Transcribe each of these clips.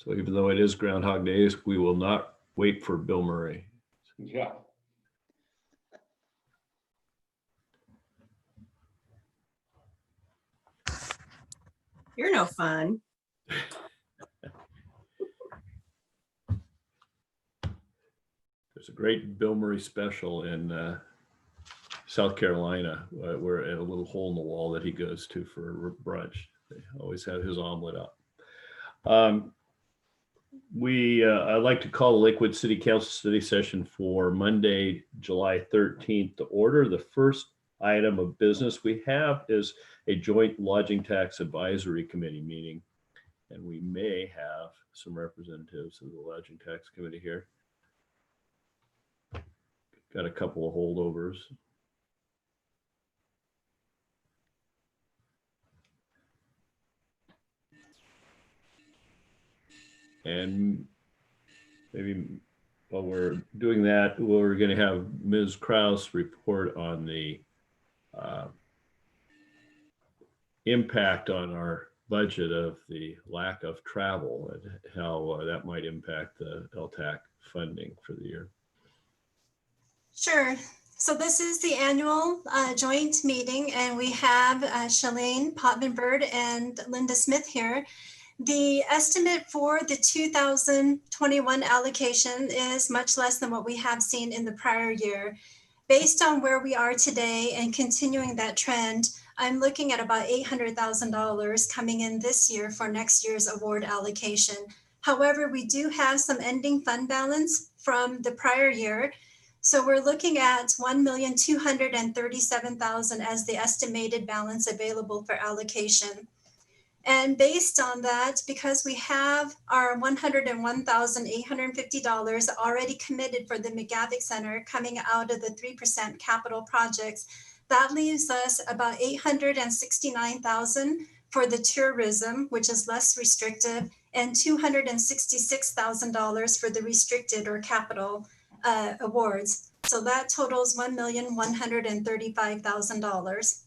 So even though it is Groundhog Days, we will not wait for Bill Murray. Yeah. You're no fun. There's a great Bill Murray special in South Carolina where at a little hole in the wall that he goes to for brunch. They always have his omelet up. I'd like to call the Lakewood City Council study session for Monday, July 13th to order. The first item of business we have is a joint lodging tax advisory committee meeting. And we may have some representatives of the lodging tax committee here. Got a couple of holdovers. And maybe while we're doing that, we're going to have Ms. Krause report on the impact on our budget of the lack of travel and how that might impact the LTAC funding for the year. Sure. So this is the annual joint meeting, and we have Shalane Potman-Bird and Linda Smith here. The estimate for the 2021 allocation is much less than what we have seen in the prior year. Based on where we are today and continuing that trend, I'm looking at about $800,000 coming in this year for next year's award allocation. However, we do have some ending fund balance from the prior year. So we're looking at $1,237,000 as the estimated balance available for allocation. And based on that, because we have our $101,850 already committed for the McGavick Center coming out of the 3% capital projects, that leaves us about $869,000 for the tourism, which is less restrictive, and $266,000 for the restricted or capital awards. So that totals $1,135,000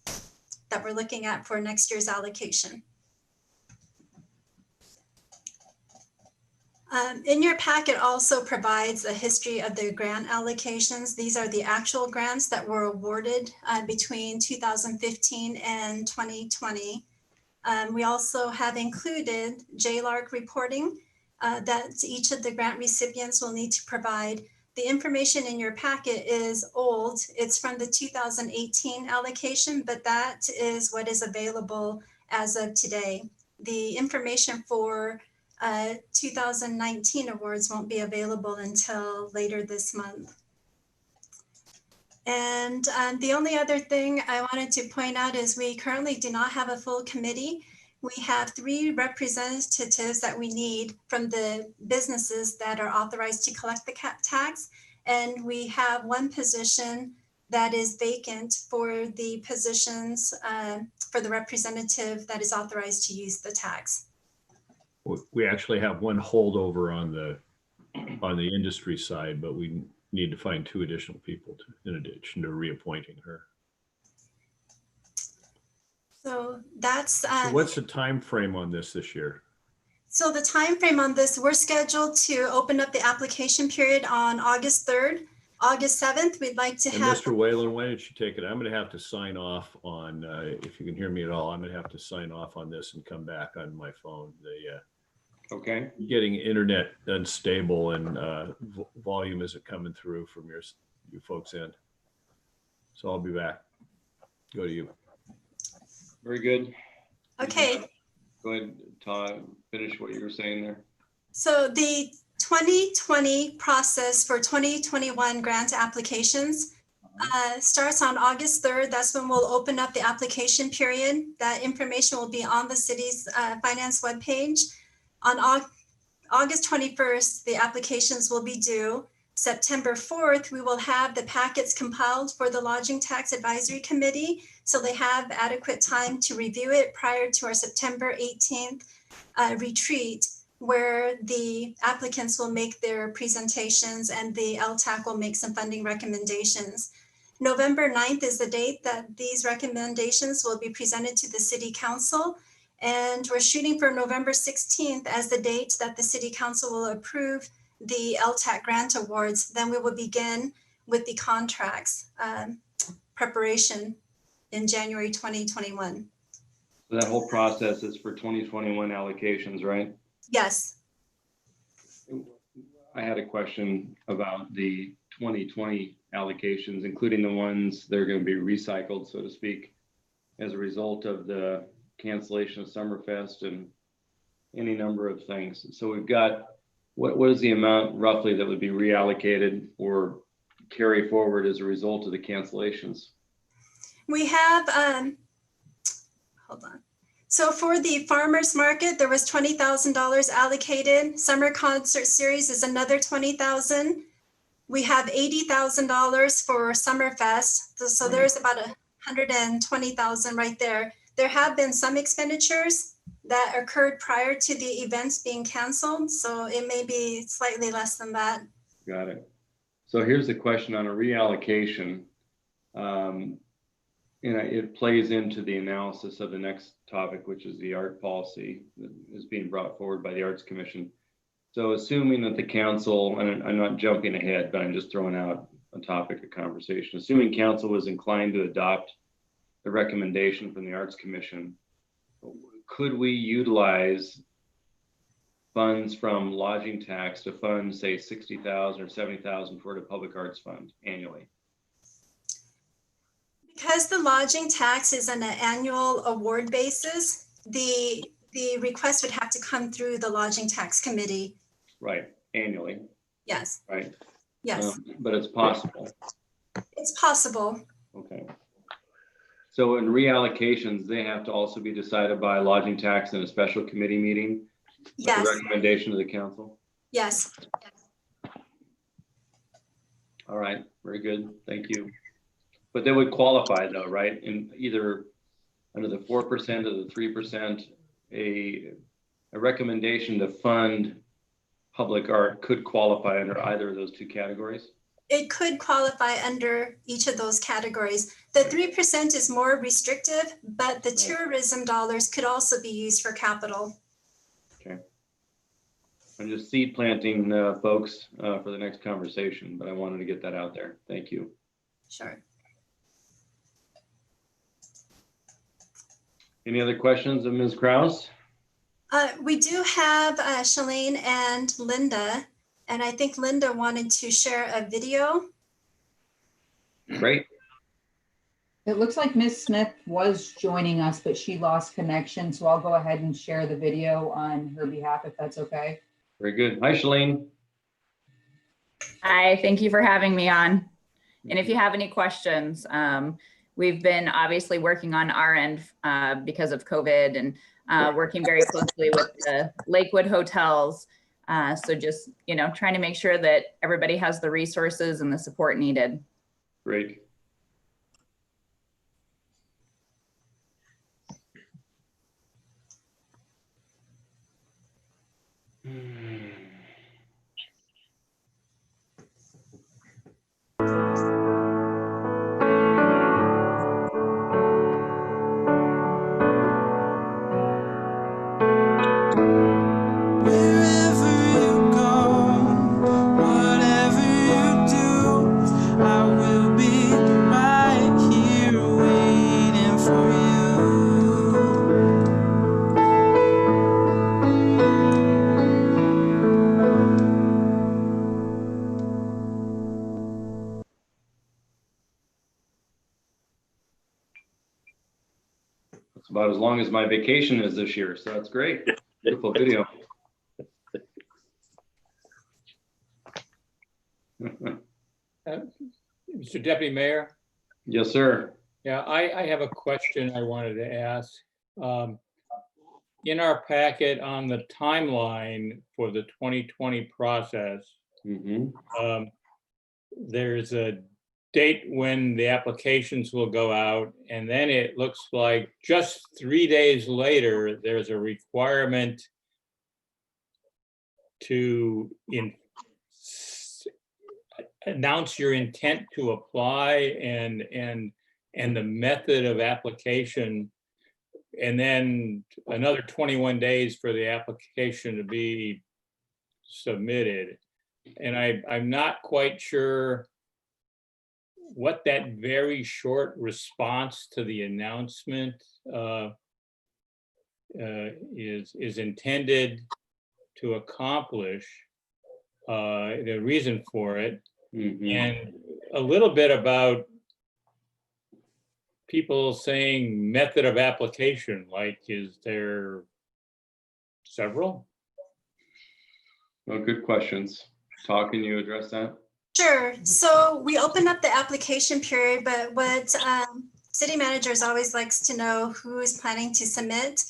that we're looking at for next year's allocation. In your packet also provides a history of the grant allocations. These are the actual grants that were awarded between 2015 and 2020. We also have included JLARC reporting that each of the grant recipients will need to provide. The information in your packet is old. It's from the 2018 allocation, but that is what is available as of today. The information for 2019 awards won't be available until later this month. And the only other thing I wanted to point out is we currently do not have a full committee. We have 3 representatives that we need from the businesses that are authorized to collect the tax. And we have 1 position that is vacant for the positions for the representative that is authorized to use the tax. We actually have 1 holdover on the industry side, but we need to find 2 additional people in addition to reappointing her. So that's So what's the time frame on this year? So the time frame on this, we're scheduled to open up the application period on August 3rd. August 7th, we'd like to have. Mr. Whalen, why don't you take it? I'm going to have to sign off on, if you can hear me at all, I'm going to have to sign off on this and come back on my phone. Okay. Getting internet unstable and volume isn't coming through from you folks' end. So I'll be back. Go to you. Very good. Okay. Go ahead, Todd, finish what you were saying there. So the 2020 process for 2021 grant applications starts on August 3rd. That's when we'll open up the application period. That information will be on the city's finance webpage. On August 21st, the applications will be due. September 4th, we will have the packets compiled for the Lodging Tax Advisory Committee, so they have adequate time to review it prior to our September 18th retreat, where the applicants will make their presentations and the LTAC will make some funding recommendations. November 9th is the date that these recommendations will be presented to the City Council. And we're shooting for November 16th as the date that the City Council will approve the LTAC grant awards. Then we will begin with the contracts preparation in January 2021. So that whole process is for 2021 allocations, right? Yes. I had a question about the 2020 allocations, including the ones that are going to be recycled, so to speak, as a result of the cancellation of Summerfest and any number of things. So we've got, what is the amount roughly that would be reallocated or carry forward as a result of the cancellations? We have, hold on. So for the farmers market, there was $20,000 allocated. Summer concert series is another $20,000. We have $80,000 for Summerfest. So there's about $120,000 right there. There have been some expenditures that occurred prior to the events being canceled. So it may be slightly less than that. Got it. So here's the question on a reallocation. And it plays into the analysis of the next topic, which is the art policy that is being brought forward by the Arts Commission. So assuming that the council, and I'm not jumping ahead, but I'm just throwing out a topic of conversation, assuming council was inclined to adopt the recommendation from the Arts Commission, could we utilize funds from lodging tax to fund, say, 60,000 or 70,000 for the public arts fund annually? Because the lodging tax is on an annual award basis, the request would have to come through the lodging tax committee. Right, annually. Yes. Right. Yes. But it's possible. It's possible. Okay. So in reallocations, they have to also be decided by lodging tax in a special committee meeting? Yes. With the recommendation of the council? Yes. All right, very good, thank you. But they would qualify though, right? In either under the 4% or the 3%, a recommendation to fund public art could qualify under either of those two categories? It could qualify under each of those categories. The 3% is more restrictive, but the tourism dollars could also be used for capital. Okay. I'm just seed planting folks for the next conversation, but I wanted to get that out there. Thank you. Sure. Any other questions of Ms. Kraus? We do have Shalene and Linda, and I think Linda wanted to share a video. Great. It looks like Ms. Smith was joining us, but she lost connection. So I'll go ahead and share the video on her behalf, if that's okay. Very good. Hi, Shalene. Hi, thank you for having me on. And if you have any questions, we've been obviously working on our end because of COVID and working very closely with the Lakewood hotels. So just, trying to make sure that everybody has the resources and the support needed. Great. It's about as long as my vacation is this year, so that's great. Beautiful video. Mr. Deputy Mayor? Yes, sir. Yeah, I have a question I wanted to ask. In our packet on the timeline for the 2020 process, there's a date when the applications will go out, and then it looks like just 3 days later, there's a requirement to announce your intent to apply and the method of application. and then another 21 days for the application to be submitted. And I'm not quite sure what that very short response to the announcement is intended to accomplish, the reason for it, and a little bit about people saying method of application, like, is there several? Well, good questions. Todd, can you address that? Sure. So we open up the application period, but what city managers always likes to know who is planning to submit.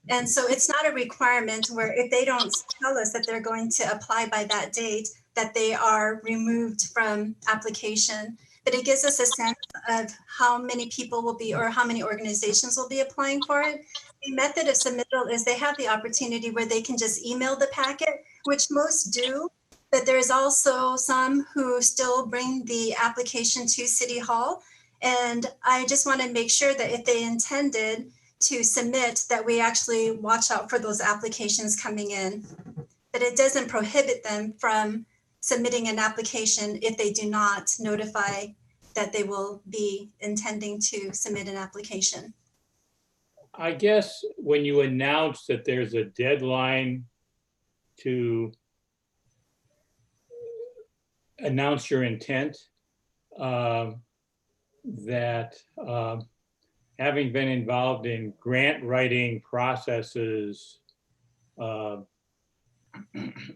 And so it's not a requirement where if they don't tell us that they're going to apply by that date, that they are removed from application. But it gives us a sense of how many people will be, or how many organizations will be applying for it. The method of submittal is they have the opportunity where they can just email the packet, which most do. But there's also some who still bring the application to City Hall. And I just want to make sure that if they intended to submit, that we actually watch out for those applications coming in. But it doesn't prohibit them from submitting an application if they do not notify that they will be intending to submit an application. I guess when you announce that there's a deadline to announce your intent, that having been involved in grant writing processes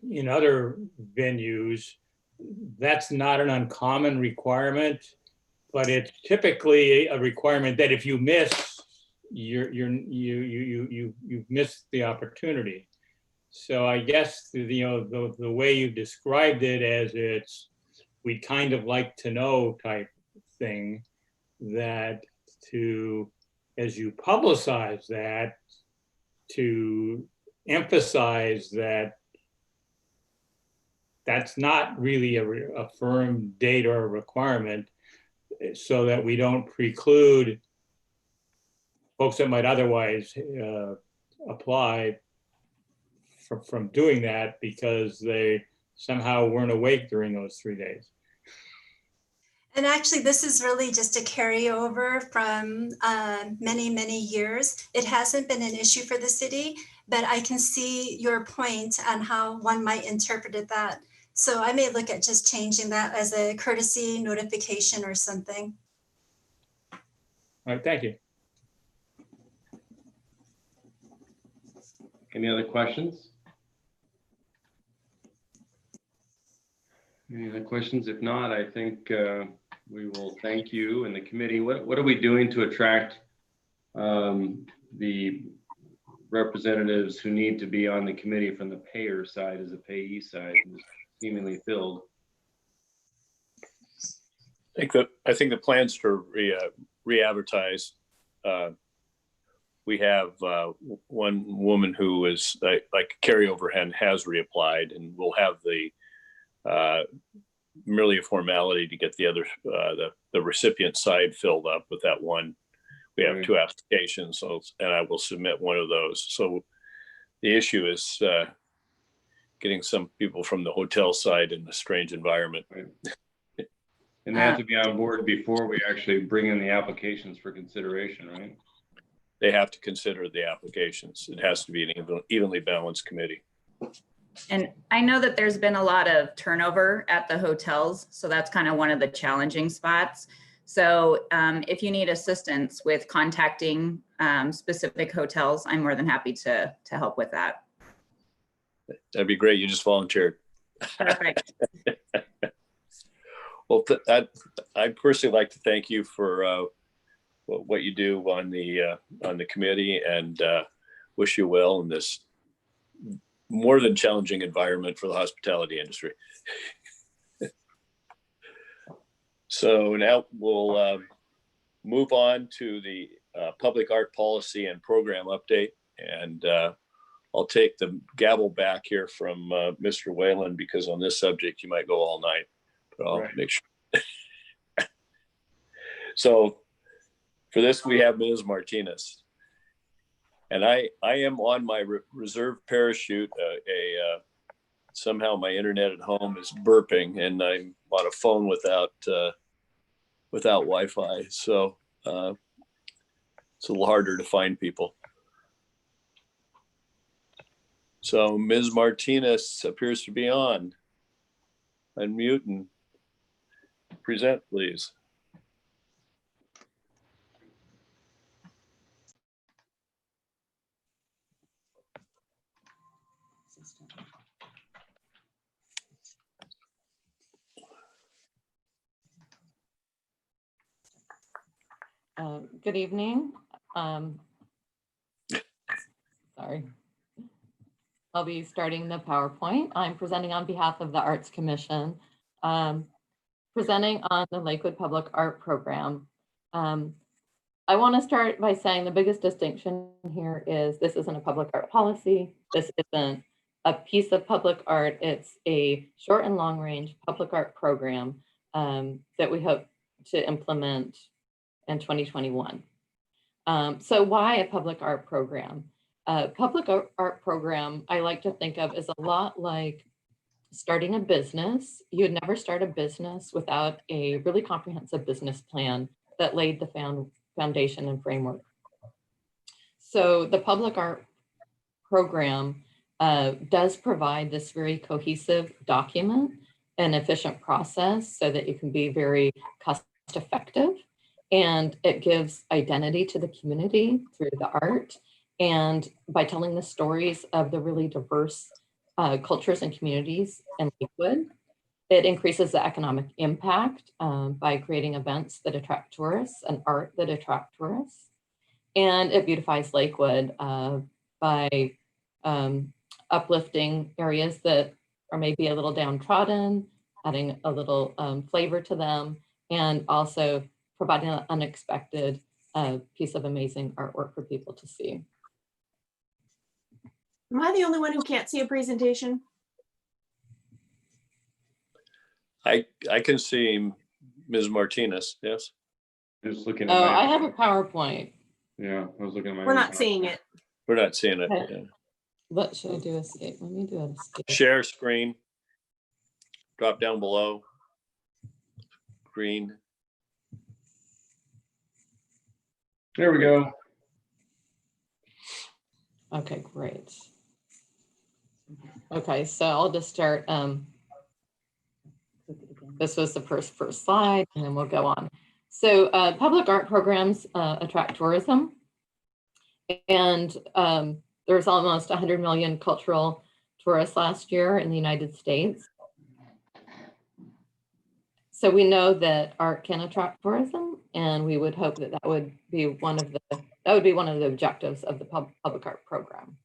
in other venues, that's not an uncommon requirement, but it's typically a requirement that if you miss, you've missed the opportunity. So I guess the way you've described it as it's, we'd kind of like to know type thing, that to, as you publicize that, to emphasize that that's not really a firm date or a requirement, so that we don't preclude folks that might otherwise apply from doing that because they somehow weren't awake during those 3 days. And actually, this is really just a carryover from many, many years. It hasn't been an issue for the city, but I can see your point on how one might interpret it that. So I may look at just changing that as a courtesy notification or something. All right, thank you. Any other questions? Any other questions? If not, I think we will thank you and the committee. What are we doing to attract the representatives who need to be on the committee from the payer side as a payee side, seemingly filled? I think the plans to re-advertise. We have one woman who is like carryover and has reapplied, and we'll have the merely a formality to get the other the recipient side filled up with that one. We have Right. 2 applications, so, and I will submit one of those. So the issue is getting some people from the hotel side in a strange environment. Right. And they have to be on board before we actually bring in the applications for consideration, right? They have to consider the applications. It has to be an evenly balanced committee. And I know that there's been a lot of turnover at the hotels, so that's kind of one of the challenging spots. So if you need assistance with contacting specific hotels, I'm more than happy to help with that. That'd be great. You just volunteered. Perfect. Well, I'd personally like to thank you for what you do on the committee, and wish you well in this more than challenging environment for the hospitality industry. So now we'll move on to the public art policy and program update, and I'll take the gavel back here from Mr. Whalen, because on this subject you might go all night, but I'll Right. make sure. So for this, we have Ms. Martinez. And I am on my reserve parachute. Somehow my internet at home is burping, and I'm on a phone without Wi-Fi. So it's a little harder to find people. So Ms. Martinez appears to be on. Unmute and present, please. Good evening. Sorry. I'll be starting the PowerPoint. I'm presenting on behalf of the Arts Commission, presenting on the Lakewood Public Art Program. I want to start by saying the biggest distinction here is this isn't a public art policy. This isn't a piece of public art. It's a short and long range public art program that we hope to implement in 2021. So why a public art program? Public art program, I like to think of as a lot like starting a business. You'd never start a business without a really comprehensive business plan that laid the foundation and framework. So the public art program does provide this very cohesive document and efficient process so that it can be very cost effective. And it gives identity to the community through the art. And by telling the stories of the really diverse cultures and communities in Lakewood, it increases the economic impact by creating events that attract tourists and art that attract tourists. And it beautifies Lakewood by uplifting areas that are maybe a little downtrodden, adding a little flavor to them, and also providing an unexpected piece of amazing artwork for people to see. Am I the only one who can't see a presentation? I can see Ms. Martinez, yes. Just looking at Oh, my, I have a PowerPoint. yeah, I was looking at my. We're not seeing it. We're not seeing it. Okay. Yeah. What should I do? Escape. Let me do an escape. Share screen. Drop down below. Green. There we go. Okay, great. Okay, so I'll just start. This was the first slide, and then we'll go on. So public art programs attract tourism, and there's almost 100 million cultural tourists last year in the United States. So we know that art can attract tourism, and we would hope that that would be one of the objectives of the public art program.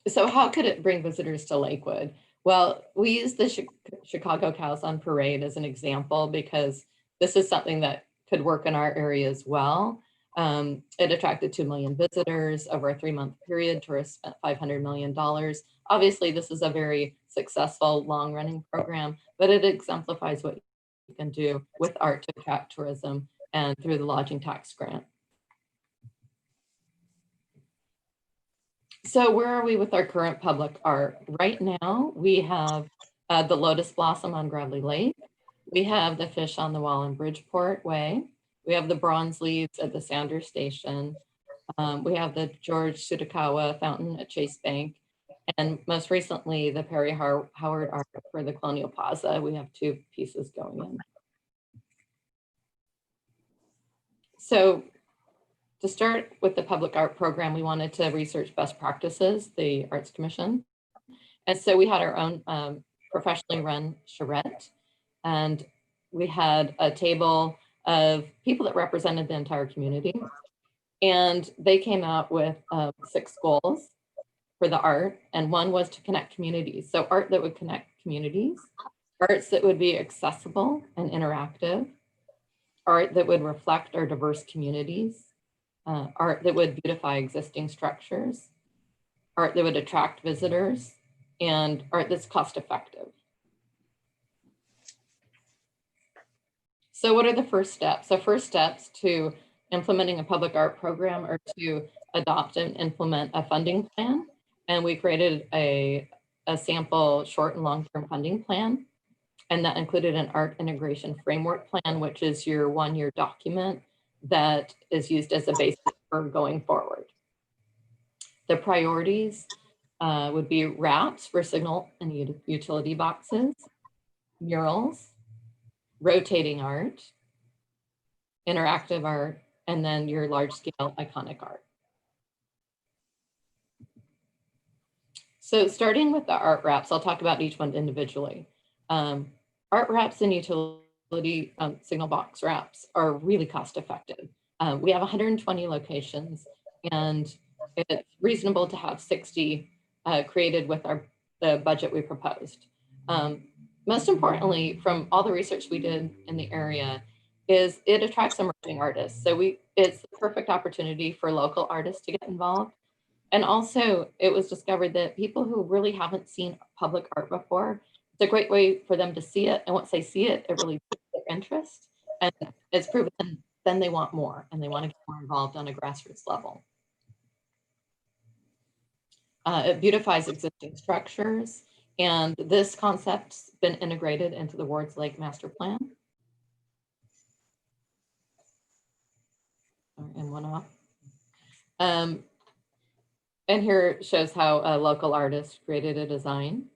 So how could it bring visitors to Lakewood? Well, we use the Chicago Cows on Parade as an example because this is something that could work in our area as well. It attracted 2 million visitors over a 3-month period. Tourists spent $500 million. Obviously, this is a very successful long-running program, but it exemplifies what you can do with art to attract tourism and through the lodging tax grant. So where are we with our current public art? Right now, we have the Lotus Blossom on Gravely Lake. We have the Fish on the Wall in Bridgeport Way. We have the Bronze Leaves at the Sanders Station. We have the George Tsutakawa Fountain at Chase Bank. And most recently, the Perry Howard art for the Colonial Plaza. We have 2 pieces going in. So to start with the public art program, we wanted to research best practices, the Arts Commission. And so we had our own professionally run charrette, and we had a table of people that represented the entire community. And they came out with 6 goals for the art, and one was to connect communities. So art that would connect communities, arts that would be accessible and interactive, art that would reflect our diverse communities, art that would beautify existing structures, art that would attract visitors, and art that's cost effective. So what are the first steps? So first steps to implementing a public art program or to adopt and implement a funding plan. And we created a sample short and long-term funding plan. And that included an art integration framework plan, which is your one-year document that is used as a basis for going forward. The priorities would be wraps for signal and utility boxes, murals, rotating art, interactive art, and then your large-scale iconic art. So starting with the art wraps, I'll talk about each one individually. Art wraps and utility signal box wraps are really cost effective. We have 120 locations, and it's reasonable to have 60 created with the budget we proposed. Most importantly, from all the research we did in the area, is it attracts emerging artists. So it's the perfect opportunity for local artists to get involved. And also it was discovered that people who really haven't seen public art before, it's a great way for them to see it. And once they see it, it really piques their interest. And it's proven then they want more and they want to get more involved on a grassroots level. It beautifies existing structures. And this concept's been integrated into the Wards Lake Master Plan. And one off. And here it shows how a local artist created a design.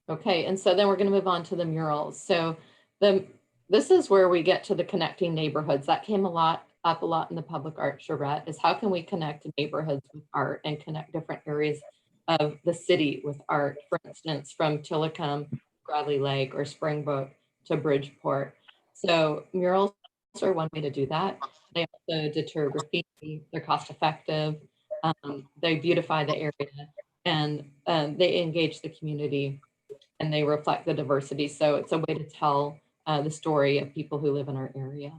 Okay, and so then we're going to move on to the murals. So this is where we get to the connecting neighborhoods. That came up a lot in the public art charrette, is how can we connect neighborhoods with art and connect different areas of the city with art, for instance, from Tillicum, Bradley Lake, or Springbrook to Bridgeport. So murals are one way to do that. They also deter graffiti, they're cost effective, they beautify the area, and they engage the community, and they reflect the diversity. So it's a way to tell the story of people who live in our area.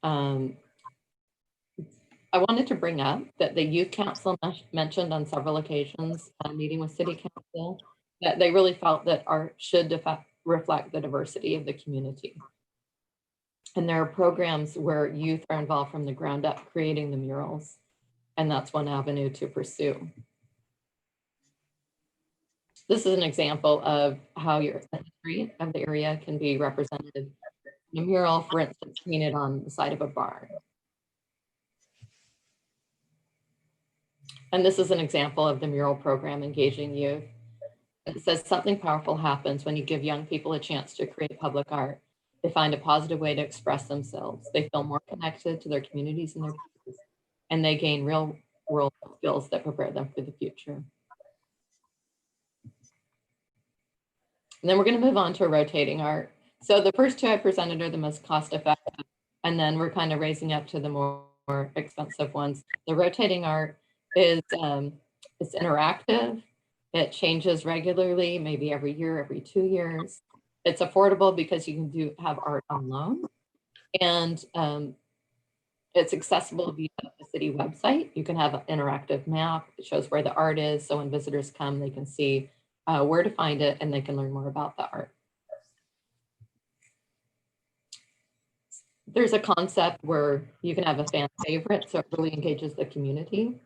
I wanted to bring up that the youth council mentioned on several occasions, meeting with city council, that they really felt that art should reflect the diversity of the community. And there are programs where youth are involved from the ground up creating the murals, and that's one avenue to pursue. This is an example of how your history of the area can be represented in a mural, for instance, painted on the side of a barn. And this is an example of the mural program engaging youth. It says something powerful happens when you give young people a chance to create public art. They find a positive way to express themselves. They feel more connected to their communities and their peers, and they gain real world skills that prepare them for the future. And then we're going to move on to rotating art. So the first two I presented are the most cost effective, and then we're kind of raising up to the more expensive ones. The rotating art is it's interactive. It changes regularly, maybe every year, every 2 years. It's affordable because you can have art on loan, and it's accessible via the city website. You can have an interactive map. It shows where the art is, so when visitors come, they can see where to find it, and they can learn more about the art. There's a concept where you can have a fan favorite, so it really engages the community.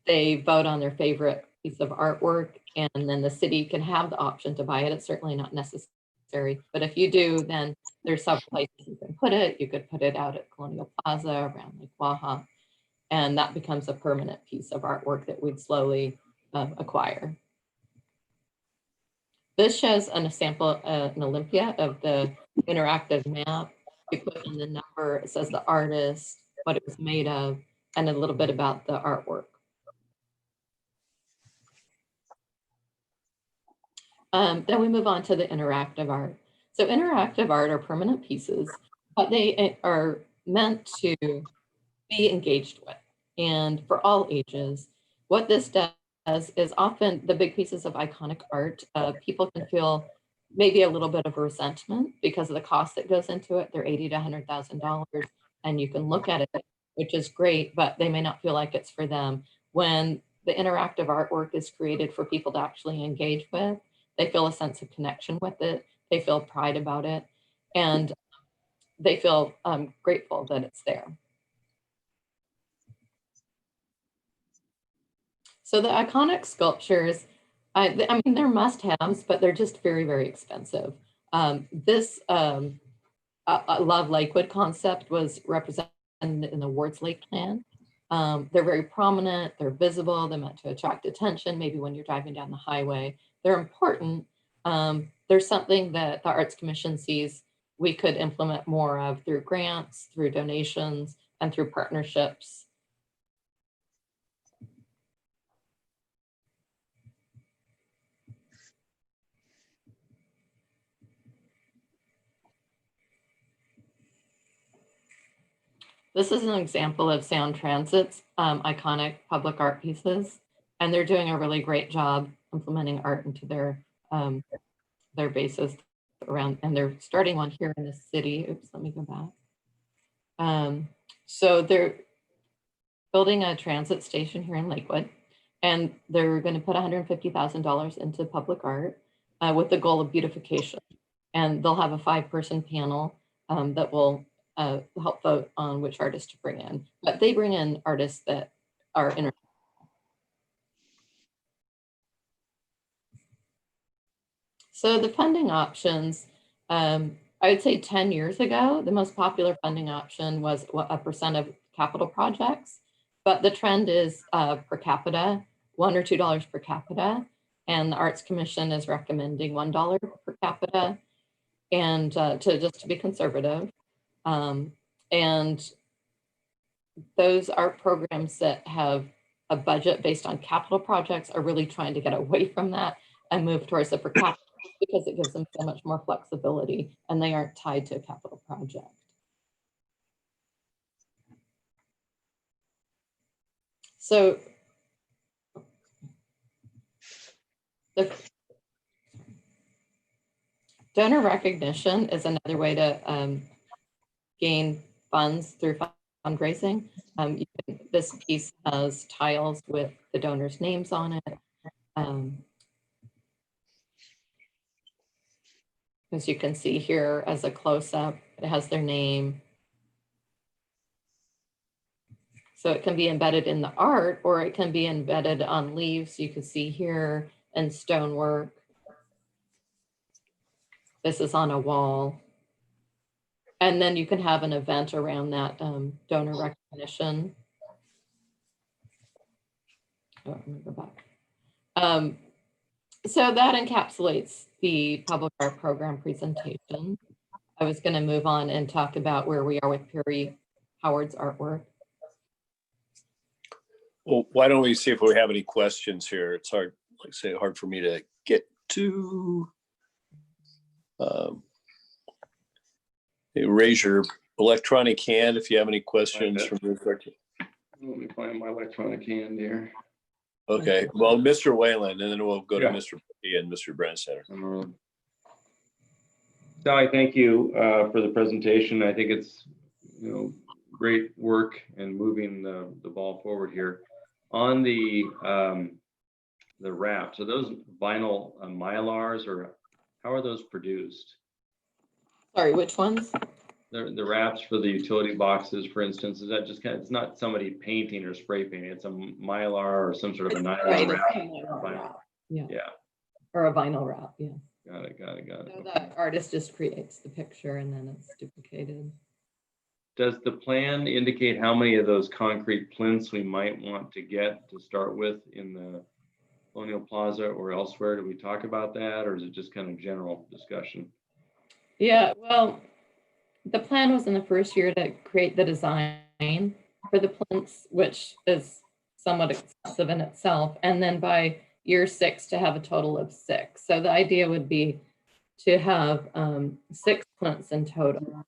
They vote on their favorite piece of artwork, and then the city can have the option to buy it. It's certainly not necessary, but if you do, then there's several places you can put it. You could put it out at Colonial Plaza, around Lake Waha, and that becomes a permanent piece of artwork that we'd slowly acquire. This shows a sample, an Olympia of the interactive map. We put in the number, it says the artist, what it was made of, and a little bit about the artwork. Then we move on to the interactive art. So interactive art are permanent pieces, but they are meant to be engaged with, and for all ages. What this does is often the big pieces of iconic art, people can feel maybe a little bit of resentment because of the cost that goes into it. They're $80,000 to $100,000, and you can look at it, which is great, but they may not feel like it's for them. When the interactive artwork is created for people to actually engage with, They feel a sense of connection with it. They feel pride about it. And they feel grateful that it's there. So the iconic sculptures, I mean, they're must-haves, but they're just very, very expensive. This I love Lakewood concept was represented in the Wards Lake plan. They're very prominent, they're visible, they're meant to attract attention, maybe when you're driving down the highway. They're important. There's something that the Arts Commission sees we could implement more of through grants, through donations, and through partnerships. This is an example of Sound Transit's iconic public art pieces, and they're doing a really great job implementing art into their bases around, and they're starting one here in the city. Oops, let me go back. So they're building a transit station here in Lakewood, and they're going to put $150,000 into public art with the goal of beautification. And they'll have a 5-person panel that will help vote on which artist to bring in. But they bring in artists that are international. So the funding options, I would say 10 years ago, the most popular funding option was a % of capital projects, but the trend is per capita, $1 or $2 per capita. And the Arts Commission is recommending $1 per capita, and to be conservative. And those art programs that have a budget based on capital projects are really trying to get away from that and move towards the per capita, because it gives them so much more flexibility and they aren't tied to a capital project. So the donor recognition is another way to gain funds through fundraising. This piece has tiles with the donors' names on it. As you can see here as a close-up, it has their name. So it can be embedded in the art, or it can be embedded on leaves. You can see here, and stonework. This is on a wall. And then you can have an event around that donor recognition. Oh, let me go back. So that encapsulates the public art program presentation. I was going to move on and talk about where we are with Perry Howard's artwork. Well, why don't we see if we have any questions here? It's hard, like I say, hard for me to get to. Raise your electronic hand if you have any questions from your question. Let me find my electronic hand here. Okay, well, Mr. Wayland, and then we'll go to Yeah. Mr. P and Mr. Branstetter. Sally, thank you for the presentation. I think it's great work and moving the ball forward here. On the wrap, so those vinyl mylars, or how are those produced? Sorry, which ones? The wraps for the utility boxes, for instance, is that just it's not somebody painting or spray painting, it's a mylar or some sort of a nylon Right, wrap. it's a mylar wrap. Yeah. Yeah. Or a vinyl wrap, yeah. Got it. So the artist just creates the picture and then it's duplicated. Does the plan indicate how many of those concrete plinths we might want to get to start with in the Colonial Plaza or elsewhere? Do we talk about that, or is it just kind of general discussion? Yeah, well, the plan was in the first year to create the design for the plinths, which is somewhat expensive in itself. And then by year 6 to have a total of 6. So the idea would be to have 6 plinths in total.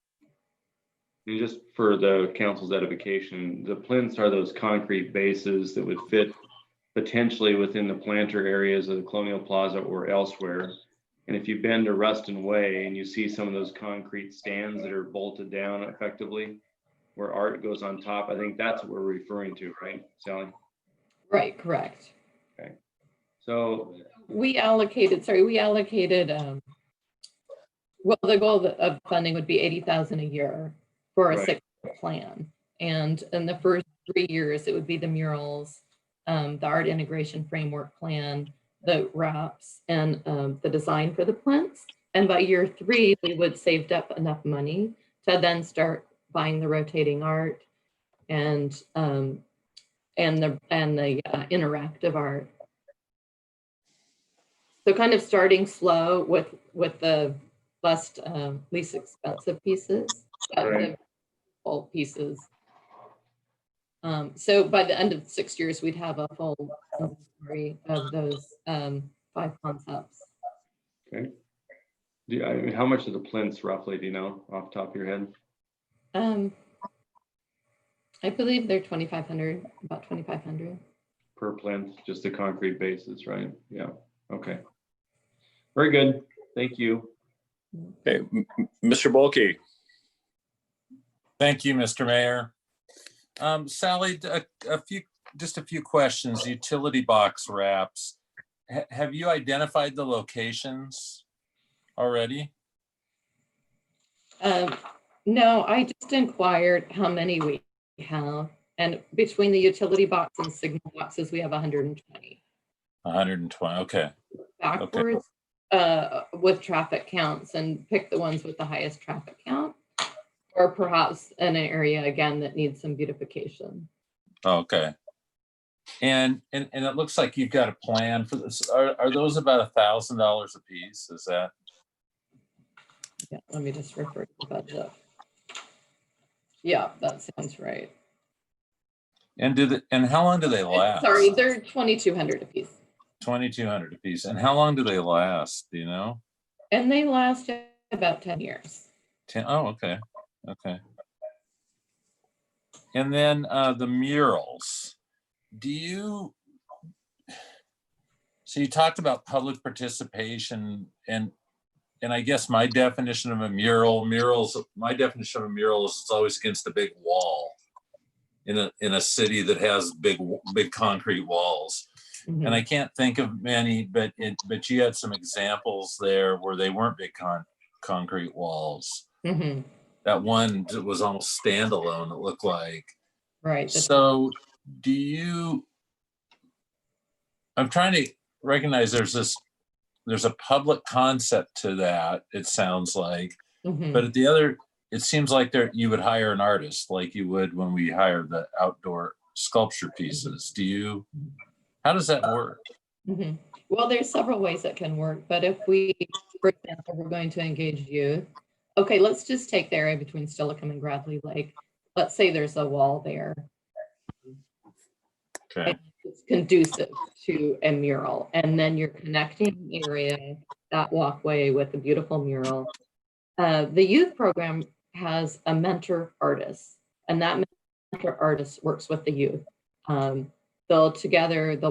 And just for the council's edification, the plinths are those concrete bases that would fit potentially within the planter areas of the Colonial Plaza or elsewhere. And if you've been to Ruston Way and you see some of those concrete stands that are bolted down effectively, where art goes on top, I think that's what we're referring to, right, Sally? Right, correct. Okay. So, We allocated, well, the goal of funding would be 80,000 a year for a Right. 6-year plan. And in the first 3 years, it would be the murals, the art integration framework plan, the wraps, and the design for the plinths. And by year 3, we would saved up enough money to then start buying the rotating art and the interactive art. So kind of starting slow with the least expensive pieces, but Right. the full pieces. So by the end of 6 years, we'd have a full inventory of those 5 concepts. okay. I mean, how much are the plinths roughly, do you know, off the top of your head? I believe they're 2,500, about 2,500. Per plinth, just the concrete bases, right? Yeah, okay. Very good, thank you. Okay, Mr. Bulkey. Thank you, Mr. Mayor. Sally, just a few questions. Utility box wraps. Have you identified the locations already? No, I just inquired how many we have. And between the utility box and signal boxes, we have 120. 120, okay. Backwards with traffic counts and pick the ones with the highest traffic count, or perhaps in an area again that needs some beautification. Okay. And it looks like you've got a plan for this. Are those about $1,000 a piece? Is that? Yeah, let me just refer to the budget. Yeah, that sounds right. And how long do they last? Sorry, they're 2,200 a piece. 2,200 a piece. And how long do they last? Do you know? And they last about 10 years. 10. Oh, okay. Okay. And then the murals. So you talked about public participation, and I guess my definition of a mural is it's always against a big wall in a city that has big concrete walls. Mhm. And I can't think of many, but you had some examples there where they weren't big concrete walls. Mhm. That one was almost standalone, it looked like. Right. So I'm trying to recognize there's a public concept to that, it sounds like. Mhm. But at the other, it seems like you would hire an artist like you would when we hire the outdoor sculpture pieces. How does that work? Mhm. Well, there's several ways that can work, but if we, for example, we're going to engage youth. Okay, let's just take the area between Stillicum and Bradley Lake. Let's say there's a wall there. Okay. And it's conducive to a mural, and then you're connecting the area, that walkway with a beautiful mural. The youth program has a mentor artist, and that mentor artist works with the youth. They'll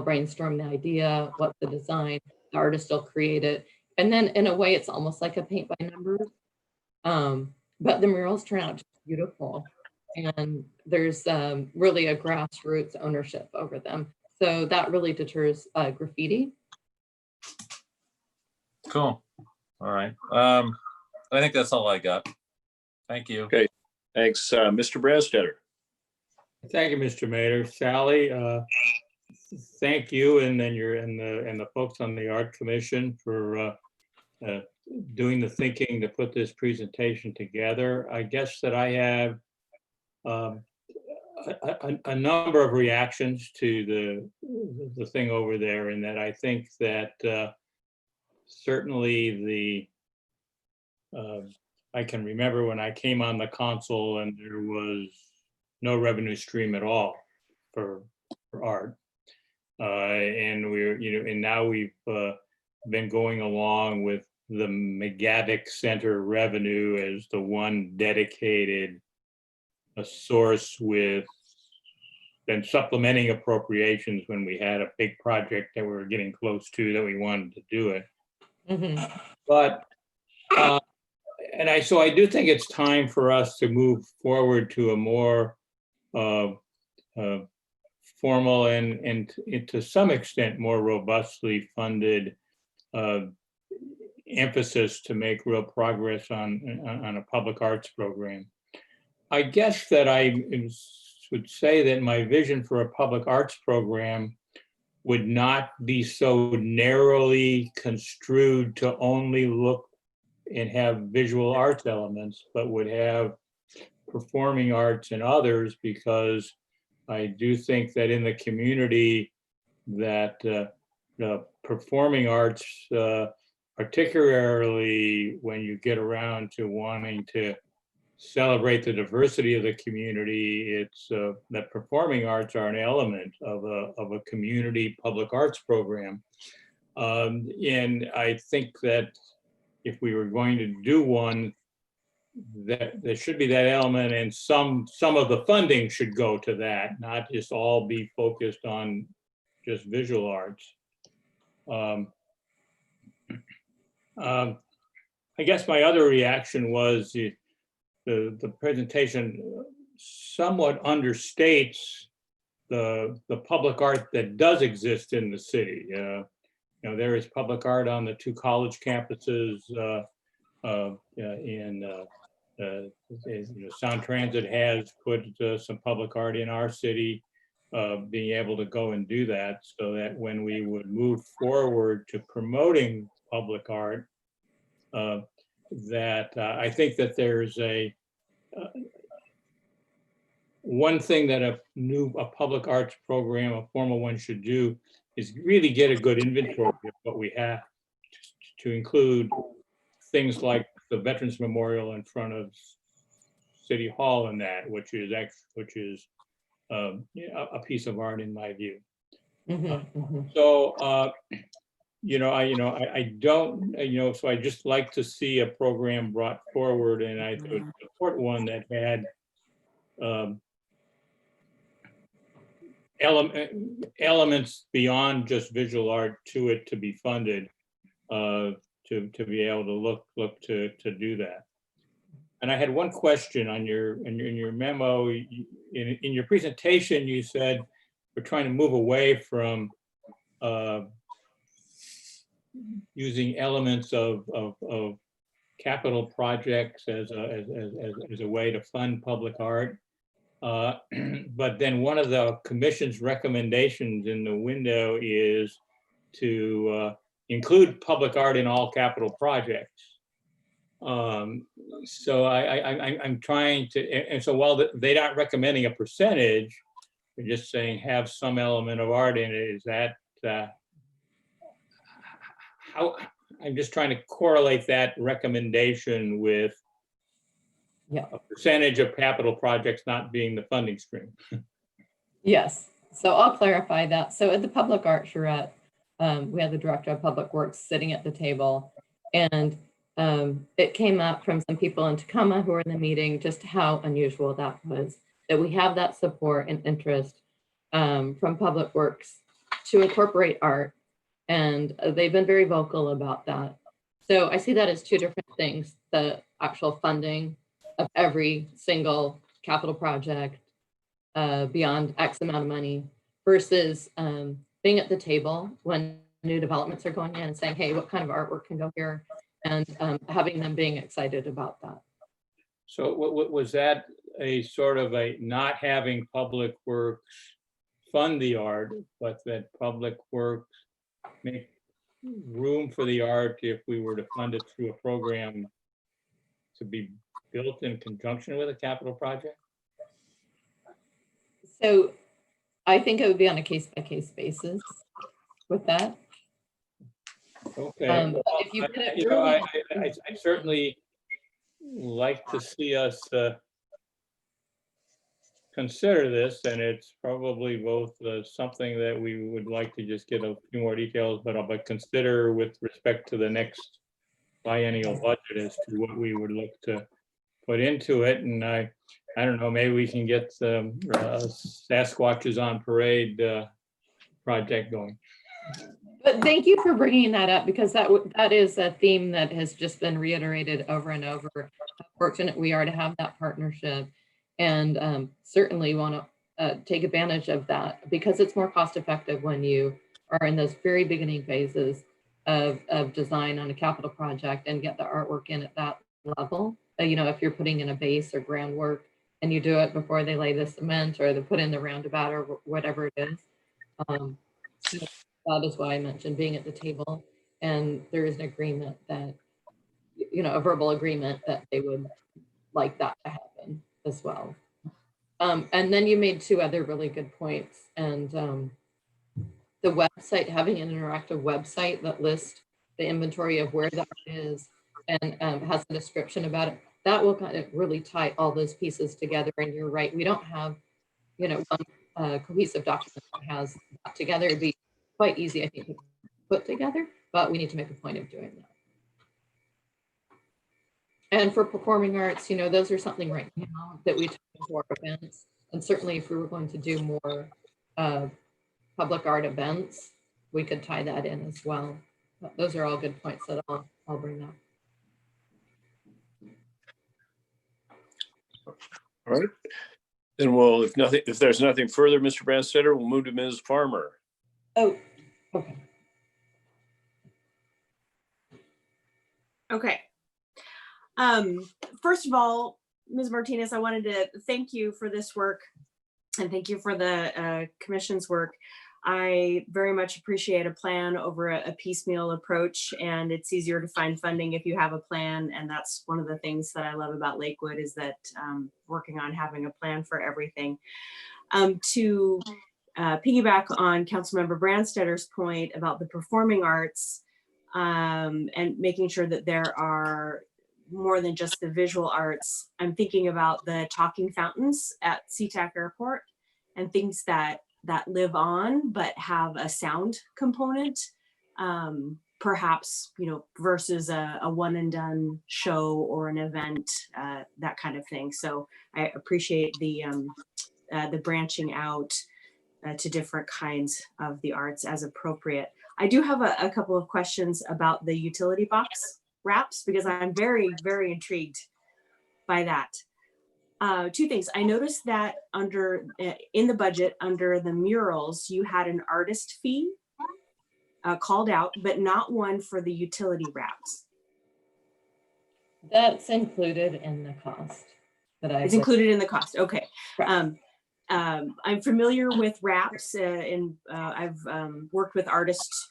brainstorm the idea, what the design, the artist will create it. And then in a way, it's almost like a paint by numbers. But the murals turn out just beautiful. And there's really a grassroots ownership over them. So that really deters graffiti. Cool. All right. I think that's all I got. Thank you. Okay. Thanks, Mr. Brasstetter. Thank you, Mr. Mayor. Sally, thank you, and then and the folks on the Art Commission for doing the thinking to put this presentation together. I guess that I have a number of reactions to the thing over there, and that I think that certainly I can remember when I came on the council and there was no revenue stream at all for art. And now we've been going along with the McGavick Center revenue as the one dedicated source, with been supplementing appropriations when we had a big project that we were getting close to that we wanted to do it. Mm-hmm. But so I do think it's time for us to move forward to a more formal and to some extent more robustly funded emphasis to make real progress on a public arts program. I guess that I would say that my vision for a public arts program would not be so narrowly construed to only look and have visual arts elements, but would have performing arts and others, because I do think that in the community that the performing arts, particularly when you get around to wanting to celebrate the diversity of the community, it's that performing arts are an element of a community public arts program. And I think that if we were going to do one, that there should be that element, and some of the funding should go to that, not just all be focused on just visual arts. I guess my other reaction was the presentation somewhat understates the public art that does exist in the city. You know, there is public art on the 2 college campuses. Sound Transit has put some public art in our city, being able to go and do that, so that when we would move forward to promoting public art, I think that there's one thing that a public arts program, a formal one, should do is really get a good inventory of what we have, to include things like the Veterans Memorial in front of City Hall, and that, which is a piece of art in my view. So I don't, so I just like to see a program brought forward, and I could support one that had elements beyond just visual art to it to be funded, to be able to look to do that. And I had one question on in your memo. In your presentation, you said we're trying to move away from using elements of capital projects as a way to fund public art. But then one of the commission's recommendations in the window is to include public art in all capital projects. So I'm trying to, and so while they're not recommending a percentage, they're just saying have some element of art in it. Is that how? I'm just trying to correlate that recommendation with a percentage of capital projects not being the funding stream. Yes, so I'll clarify that. So at the public art charrette, we had the director of public works sitting at the table, and it came up from some people in Tacoma who were in the meeting just how unusual that was, that we have that support and interest from public works to incorporate art. And they've been very vocal about that. So I see that as 2 different things: the actual funding of every single capital project beyond X amount of money, versus being at the table when new developments are going in and saying, hey, what kind of artwork can go here? And having them being excited about that. So was that a sort of a not having public works fund the art, but that public works make room for the art if we were to fund it through a program to be built in conjunction with a capital project? So I think it would be on a case-by-case basis with that. Okay. If you did it I certainly like to see us consider this, and it's probably both something that we would like to just get a few more details, but consider with respect to the next biennial budget as to what we would look to put into it. And I don't know, maybe we can get the Sasquatches on Parade project going. But thank you for bringing that up, because that is a theme that has just been reiterated over and over. How fortunate we are to have that partnership, and certainly want to take advantage of that, because it's more cost effective when you are in those very beginning phases of design on a capital project and get the artwork in at that level. You know, if you're putting in a base or groundwork and you do it before they lay the cement or they put in the roundabout or whatever it is. That is why I mentioned being at the table, and there is an agreement that, you know, a verbal agreement that they would like that to happen as well. And then you made two other really good points, and the website, having an interactive website that lists the inventory of where that is and has a description about it, that will kind of really tie all those pieces together. And you're right, we don't have, you know, one cohesive document that has that together. It'd be quite easy, I think, to put together, but we need to make a point of doing that. And for performing arts, you know, those are something right now that we take into our events. And certainly if we were going to do more public art events, we could tie that in as well. But those are all good points that I'll bring up. All right. Then we'll, if there's nothing further, Mr. Brandstetter, we'll move to Ms. Farmer. Oh, okay. Okay. First of all, Ms. Martinez, I wanted to thank you for this work and thank you for the commission's work. I very much appreciate a plan over a piecemeal approach, and it's easier to find funding if you have a plan. And that's one of the things that I love about Lakewood, is that working on having a plan for everything. To piggyback on Councilmember Brandstetter's point about the performing arts, and making sure that there are more than just the visual arts, I'm thinking about the talking fountains at SeaTac Airport and things that live on but have a sound component, perhaps, you know, versus a one and done show or an event, that kind of thing. So I appreciate the branching out to different kinds of the arts as appropriate. I do have a couple of questions about the utility box wraps, because I'm very, very intrigued by that. Two things. I noticed that in the budget, under the murals, you had an artist fee called out, but not one for the utility wraps. That's included in the cost that I. It's included in the cost. Okay. I'm familiar with wraps, and I've worked with artists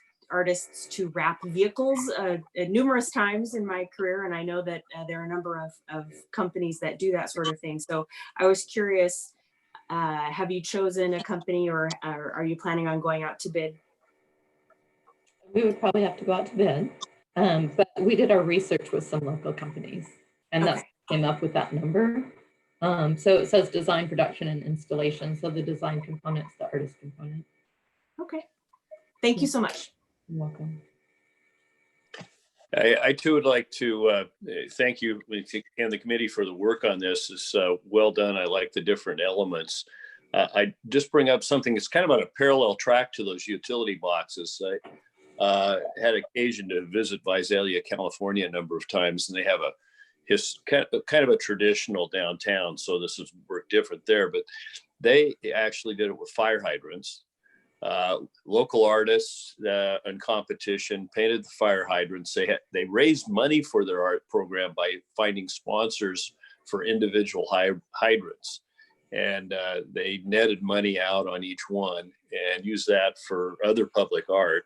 to wrap vehicles numerous times in my career, and I know that there are a number of companies that do that sort of thing. So I was curious, have you chosen a company, or are you planning on going out to bid? We would probably have to go out to bid, but we did our research with some local companies, and that came up with that number. So it says design, production, and installation. So the design component's the artist component. Okay, thank you so much. You're welcome. I too would like to thank you and the committee for the work on this. It's well done. I like the different elements. I just bring up something that's kind of on a parallel track to those utility boxes. I had occasion to visit Visalia, California a number of times, and they have kind of a traditional downtown. So this is work different there, but they actually did it with fire hydrants. Local artists and competition painted the fire hydrants. They raised money for their art program by finding sponsors for individual hydrants, and they netted money out on each one and used that for other public art.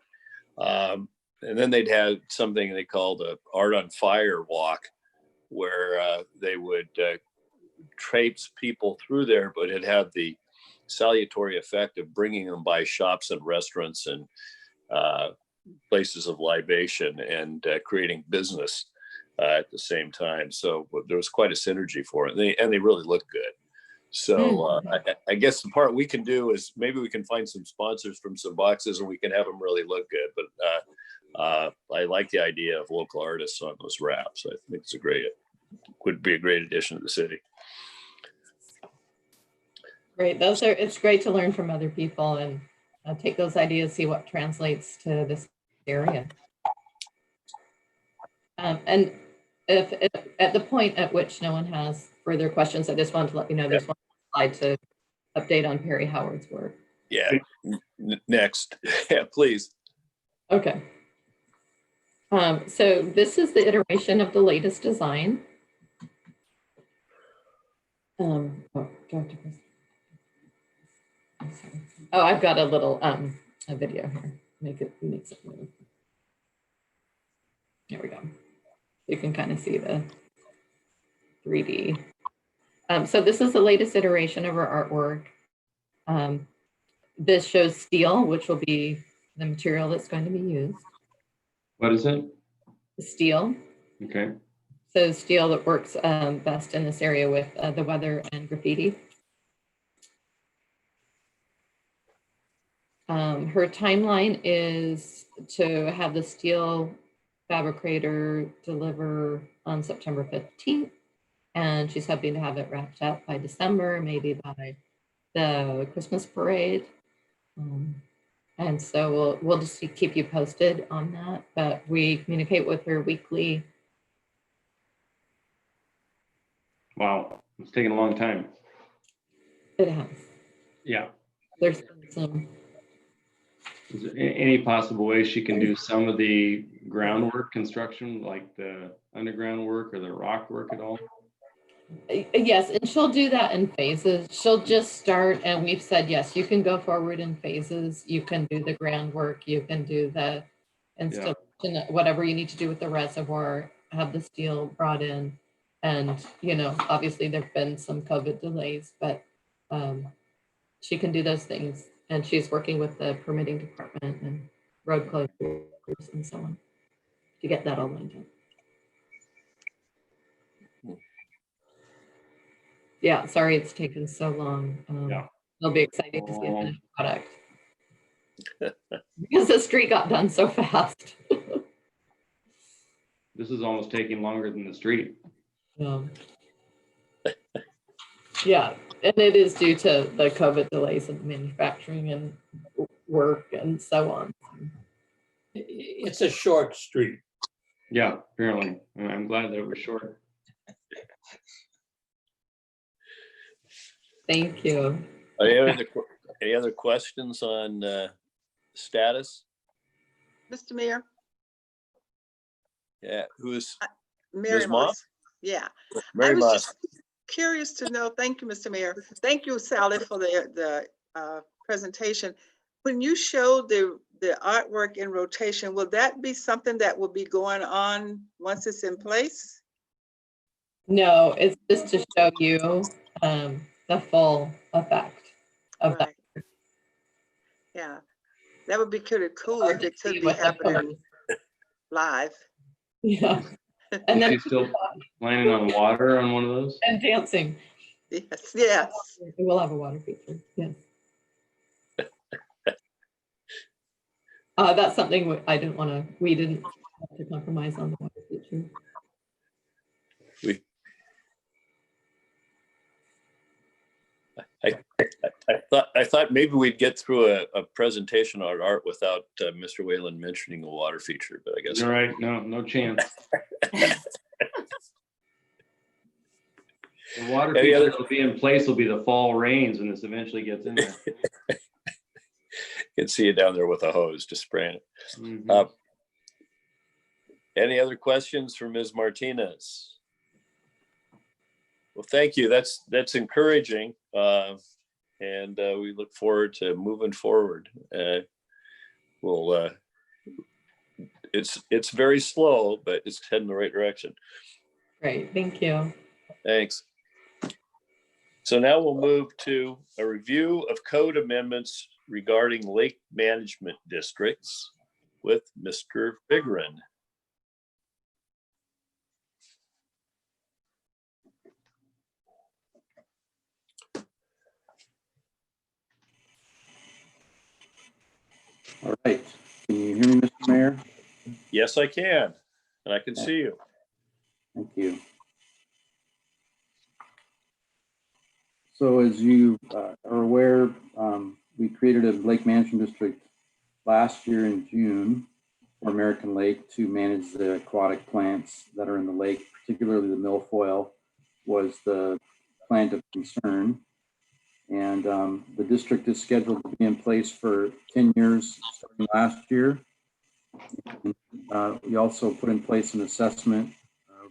And then they'd have something they called a Art on Fire walk, where they would traipse people through there, but it had the salutary effect of bringing them by shops and restaurants and places of libation and creating business at the same time. So there was quite a synergy for it, and they really look good. So I guess the part we can do is maybe we can find some sponsors from some boxes and we can have them really look good. But I like the idea of local artists on those wraps. I think would be a great addition to the city. Great. It's great to learn from other people and take those ideas, see what translates to this area. And if at the point at which no one has further questions, I just wanted to let you know there's one slide to update on Perry Howard's work. Yeah, next, yeah, please. Okay. So this is the iteration of the latest design. Oh, do I have to press? I'm sorry. Oh, I've got a little a video here. Make it move. There we go. You can kind of see the 3D. So this is the latest iteration of our artwork. This shows steel, which will be the material that's going to be used. What is it? Steel. Okay. So steel that works best in this area with the weather and graffiti. Her timeline is to have the steel fabricator deliver on September 15th. And she's hoping to have it wrapped up by December, maybe by the Christmas parade. And so we'll just keep you posted on that, but we communicate with her weekly. Wow, it's taken a long time. It has. Yeah. There's been some. Is there any possible way she can do some of the groundwork construction, like the underground work or the rock work at all? Yes, and she'll do that in phases. She'll just start, and we've said, yes, you can go forward in phases. You can do the groundwork, you can do the installation, whatever you need to do with the reservoir, have the steel brought in. And, you know, obviously there've been some COVID delays, but she can do those things. And she's working with the permitting department and road closures and so on to get that all lined up. Yeah, sorry it's taken so long. It'll be exciting to see a finished product. Because the street got done so fast. This is almost taking longer than the street. Yeah, and it is due to the COVID delays in manufacturing and work and so on. It's a short street. Yeah, apparently. I'm glad that it was short. Thank you. Any other questions on status? Mr. Mayor? Yeah, who's Mary Ms. Moss? Yeah. Mary I was Moss. just curious to know, thank you, Mr. Mayor. Thank you, Sally, for the presentation. When you show the artwork in rotation, will that be something that will be going on once it's in place? No, it's just to show you the full effect of that. Yeah, that would be pretty cool if it could be happening live. Yeah. And then she's still planning on water on one of those? And dancing. Yes, yes. We'll have a water feature, yes. That's something we didn't have to compromise on the water feature. I thought maybe we'd get through a presentation on art without Mr. Whalen mentioning a water feature, but I guess you're right. No chance. The water feature that will be in place will be the fall rains when this eventually gets in there. Can see you down there with a hose, just spraying it. Mm-hmm. Any other questions for Ms. Martinez? Well, thank you. That's encouraging. And we look forward to moving forward. It's very slow, but it's heading in the right direction. Great, thank you. Thanks. So now we'll move to a review of code amendments regarding lake management districts with Mr. Vigran. All right, can you hear me, Mr. Mayor? Yes, I can, and I can see you. Thank you. So as you are aware, we created a lake management district last year in June for American Lake to manage the aquatic plants that are in the lake, particularly the milfoil was the plant of concern. And the district is scheduled to be in place for 10 years starting last year. And, we also put in place an assessment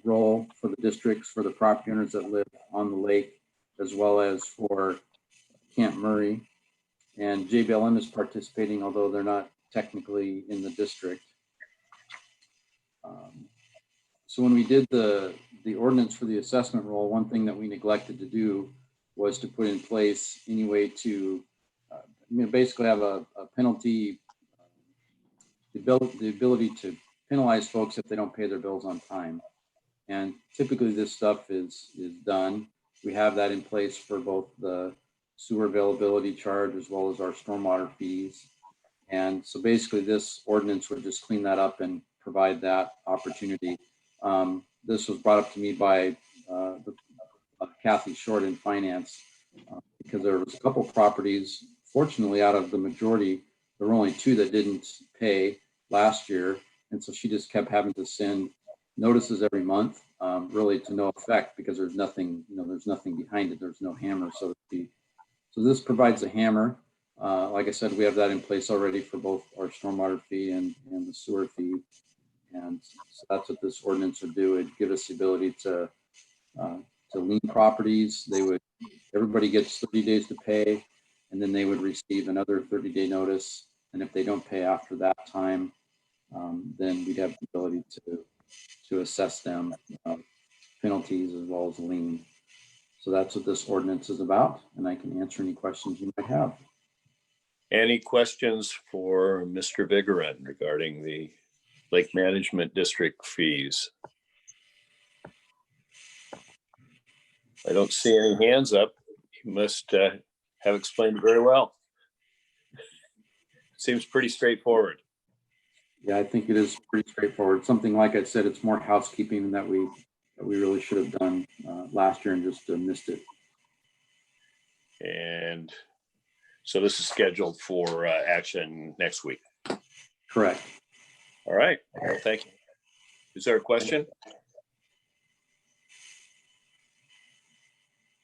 role for the districts for the property owners that live on the lake, as well as for Camp Murray. And JBLM is participating, although they're not technically in the district. So when we did the ordinance for the assessment role, one thing that we neglected to do was to put in place any way to basically have a penalty, the ability to penalize folks if they don't pay their bills on time. And typically this stuff is done. We have that in place for both the sewer availability charge as well as our stormwater fees. And so basically this ordinance would just clean that up and provide that opportunity. This was brought up to me by Kathy Short in finance, because there was a couple properties, fortunately out of the majority, there were only 2 that didn't pay last year. And so she just kept having to send notices every month, really to no effect, because there's nothing, there's nothing behind it. There's no hammer, so to speak. So this provides a hammer. Like I said, we have that in place already for both our stormwater fee and the sewer fee. And so that's what this ordinance would do. It'd give us the ability to lien properties. Everybody gets 30 days to pay, and then they would receive another 30-day notice. And if they don't pay after that time, then we'd have the ability to assess them penalties as well as a lien. So that's what this ordinance is about, and I can answer any questions you might have. Any questions for Mr. Vigorin regarding the Lake Management District fees? I don't see any hands up. You must have explained it very well. Seems pretty straightforward. Yeah, I think it is pretty straightforward. Something like I said, it's more housekeeping that we really should have done last year and just missed it. And so this is scheduled for action next week. Correct. All right. Well, thank you. Is there a question?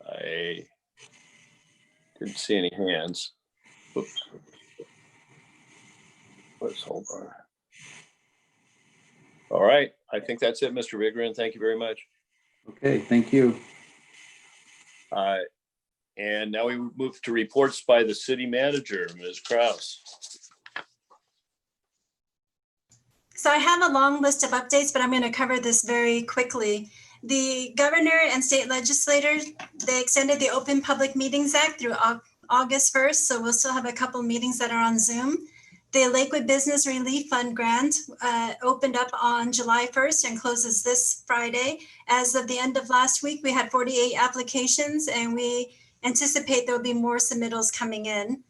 I didn't see any hands. Oops. Let's hold on. All right. I think that's it, Mr. Vigorin. Thank you very much. Okay, thank you. And now we move to reports by the city manager, Ms. Kraus. So I have a long list of updates, but I'm going to cover this very quickly. The governor and state legislators, they extended the Open Public Meetings Act through August 1st, so we'll still have a couple meetings that are on Zoom. The Lakewood Business Relief Fund grant opened up on July 1st and closes this Friday. As of the end of last week, we had 48 applications, and we anticipate there'll be more submittals coming in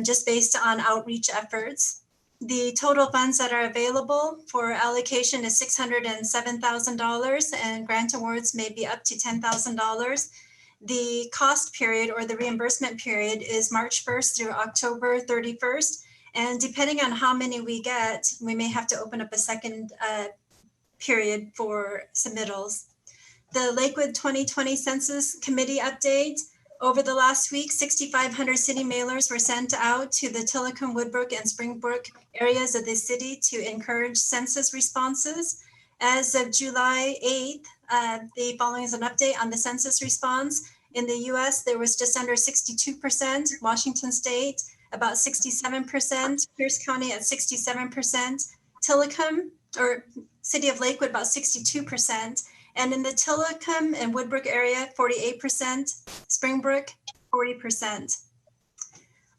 just based on outreach efforts. The total funds that are available for allocation is $607,000, and grant awards may be up to $10,000. The cost period or the reimbursement period is March 1st through October 31st. And depending on how many we get, we may have to open up a second period for submittals. The Lakewood 2020 Census Committee update. Over the last week, 6,500 city mailers were sent out to the Tillicum, Woodbrook, and Springbrook areas of the city to encourage census responses. As of July 8th, the following is an update on the census response. In the US, there was just under 62%, Washington State, about 67%, Pierce County at 67%, Tillicum, or City of Lakewood, about 62%. And in the Tillicum and Woodbrook area, 48%, Springbrook, 40%.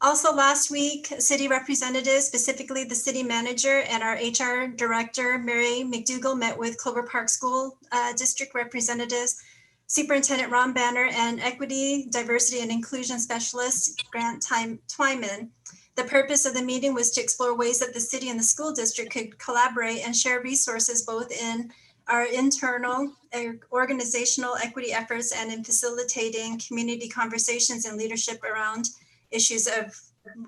Also last week, city representatives, specifically the city manager and our HR director, Mary McDougall, met with Clover Park School District representatives, Superintendent Ron Banner, and Equity, Diversity, and Inclusion Specialist, Grant Twyman. The purpose of the meeting was to explore ways that the city and the school district could collaborate and share resources both in our internal organizational equity efforts and in facilitating community conversations and leadership around issues of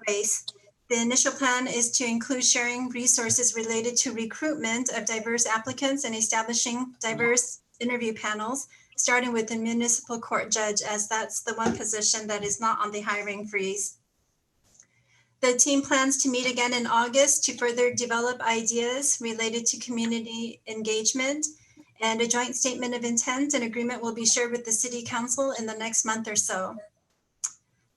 race. The initial plan is to include sharing resources related to recruitment of diverse applicants and establishing diverse interview panels, starting with the municipal court judge, as that's the one position that is not on the hiring freeze. The team plans to meet again in August to further develop ideas related to community engagement, and a joint statement of intent and agreement will be shared with the city council in the next month or so.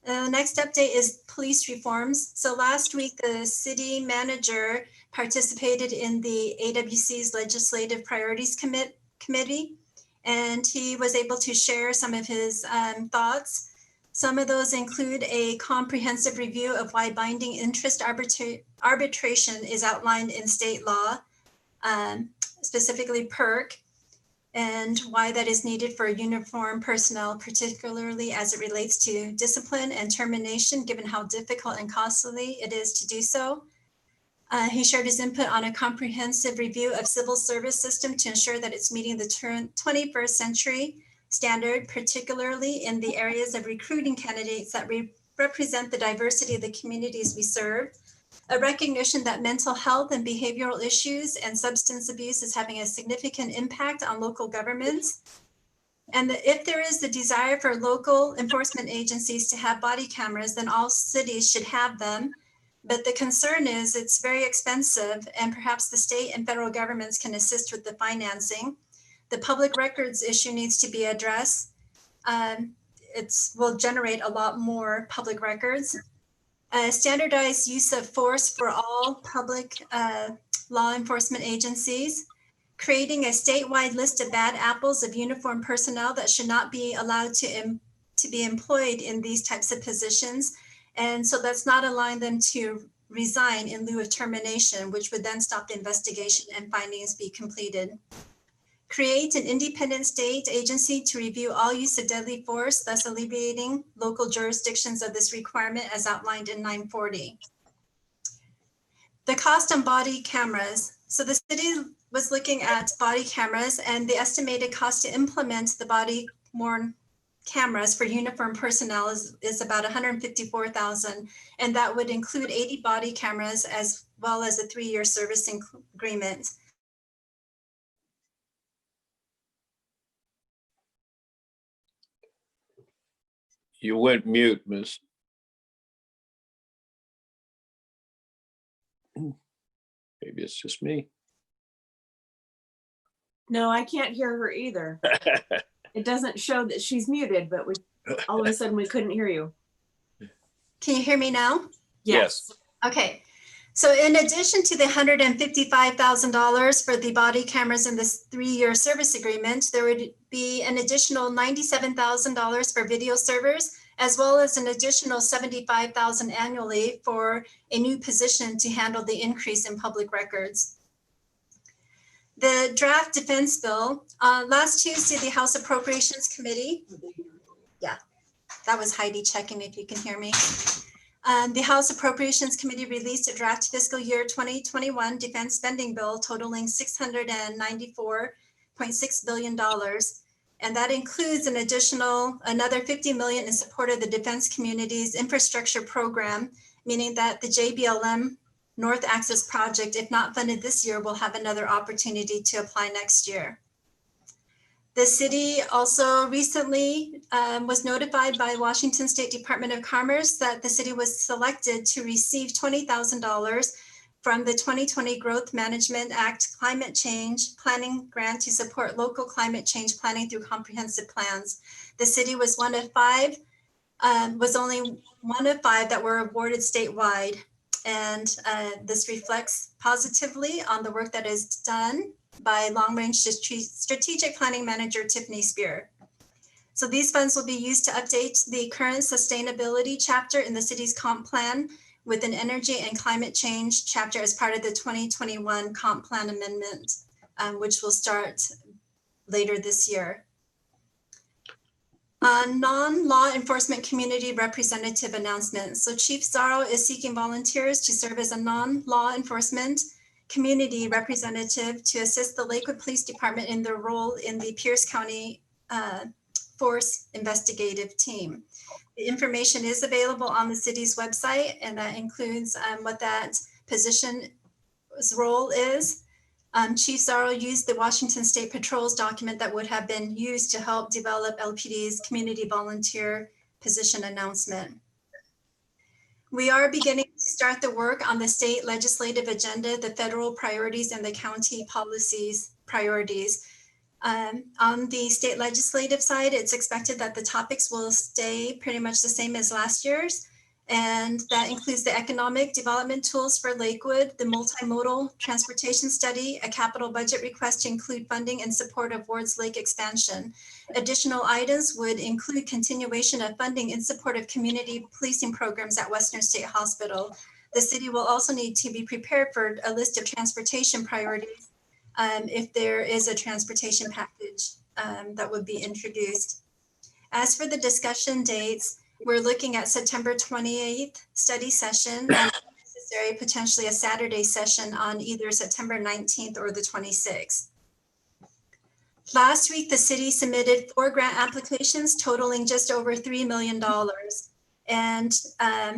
The next update is police reforms. So last week, the city manager participated in the AWC's Legislative Priorities Committee, and he was able to share some of his thoughts. Some of those include a comprehensive review of why binding interest arbitration is outlined in state law, specifically PERC, and why that is needed for uniformed personnel, particularly as it relates to discipline and termination, given how difficult and costly it is to do so. He shared his input on a comprehensive review of civil service system to ensure that it's meeting the 21st century standard, particularly in the areas of recruiting candidates that represent the diversity of the communities we serve. A recognition that mental health and behavioral issues and substance abuse is having a significant impact on local governments. And that if there is the desire for local enforcement agencies to have body cameras, then all cities should have them. But the concern is it's very expensive, and perhaps the state and federal governments can assist with the financing. The public records issue needs to be addressed. It will generate a lot more public records. Standardized use of force for all public law enforcement agencies, creating a statewide list of bad apples of uniformed personnel that should not be allowed to be employed in these types of positions. And so that's not allowing them to resign in lieu of termination, which would then stop the investigation and findings be completed. Create an independent state agency to review all use of deadly force, thus alleviating local jurisdictions of this requirement as outlined in 940. The cost on body cameras. So the city was looking at body cameras, and the estimated cost to implement the body-worn cameras for uniformed personnel is about $154,000, and that would include 80 body cameras as well as a 3-year servicing agreement. You went mute, miss. Maybe it's just me. No, I can't hear her either. It doesn't show that she's muted, but all of a sudden we couldn't hear you. Can you hear me now? Yes. Okay. So in addition to the $155,000 for the body cameras in this 3-year service agreement, there would be an additional $97,000 for video servers, as well as an additional $75,000 annually for a new position to handle the increase in public records. The draft defense bill, last Tuesday, the House Appropriations Committee, yeah, that was Heidi checking if you can hear me. The House Appropriations Committee released a draft fiscal year 2021 defense spending bill totaling $694.6 billion. And that includes another $50 million in support of the defense community's infrastructure program, meaning that the JBLM North Access project, if not funded this year, will have another opportunity to apply next year. The city also recently was notified by Washington State Department of Commerce that the city was selected to receive $20,000 from the 2020 Growth Management Act Climate Change Planning Grant to support local climate change planning through comprehensive plans. The city was only one of 5 that were awarded statewide. And this reflects positively on the work that is done by Long Range Strategic Planning Manager Tiffany Spear. So these funds will be used to update the current sustainability chapter in the city's comp plan with an energy and climate change chapter as part of the 2021 comp plan amendment, which will start later this year. Non-law enforcement community representative announcements. So Chief Zarro is seeking volunteers to serve as a non-law enforcement community representative to assist the Lakewood Police Department in their role in the Pierce County Force Investigative Team. The information is available on the city's website, and that includes what that position's role is. Chief Zarro used the Washington State Patrol's document that would have been used to help develop LPD's community volunteer position announcement. We are beginning to start the work on the state legislative agenda, the federal priorities and the county policies priorities. On the state legislative side, it's expected that the topics will stay pretty much the same as last year's. And that includes the economic development tools for Lakewood, the multimodal transportation study, a capital budget request to include funding in support of Wards Lake expansion. Additional items would include continuation of funding in support of community policing programs at Western State Hospital. The city will also need to be prepared for a list of transportation priorities if there is a transportation package that would be introduced. As for the discussion dates, we're looking at September 28th study session and if necessary, potentially a Saturday session on either September 19th or the 26th. Last week, the city submitted 4 grant applications totaling just over $3 million. And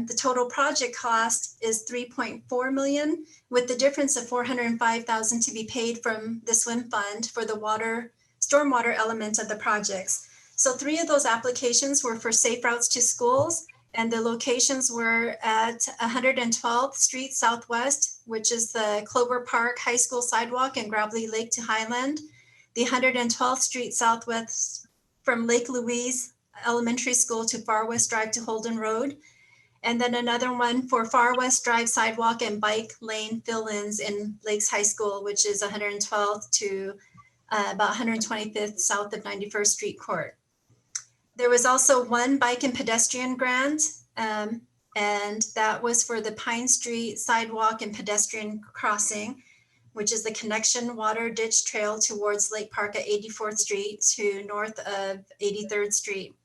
the total project cost is $3.4 million, with the difference of $405,000 to be paid from the swim fund for the stormwater element of the projects. So 3 of those applications were for safe routes to schools, and the locations were at 112th Street Southwest, which is the Clover Park High School sidewalk and Gravelly Lake to Highland, the 112th Street Southwest from Lake Louise Elementary School to Far West Drive to Holden Road, and then another one for Far West Drive sidewalk and bike lane fill-ins in Lakes High School, which is 112th to about 125th south of 91st Street Court. There was also 1 bike and pedestrian grant, and that was for the Pine Street sidewalk and pedestrian crossing, which is the connection water ditch trail towards Lake Park at 84th Street to north of 83rd Street.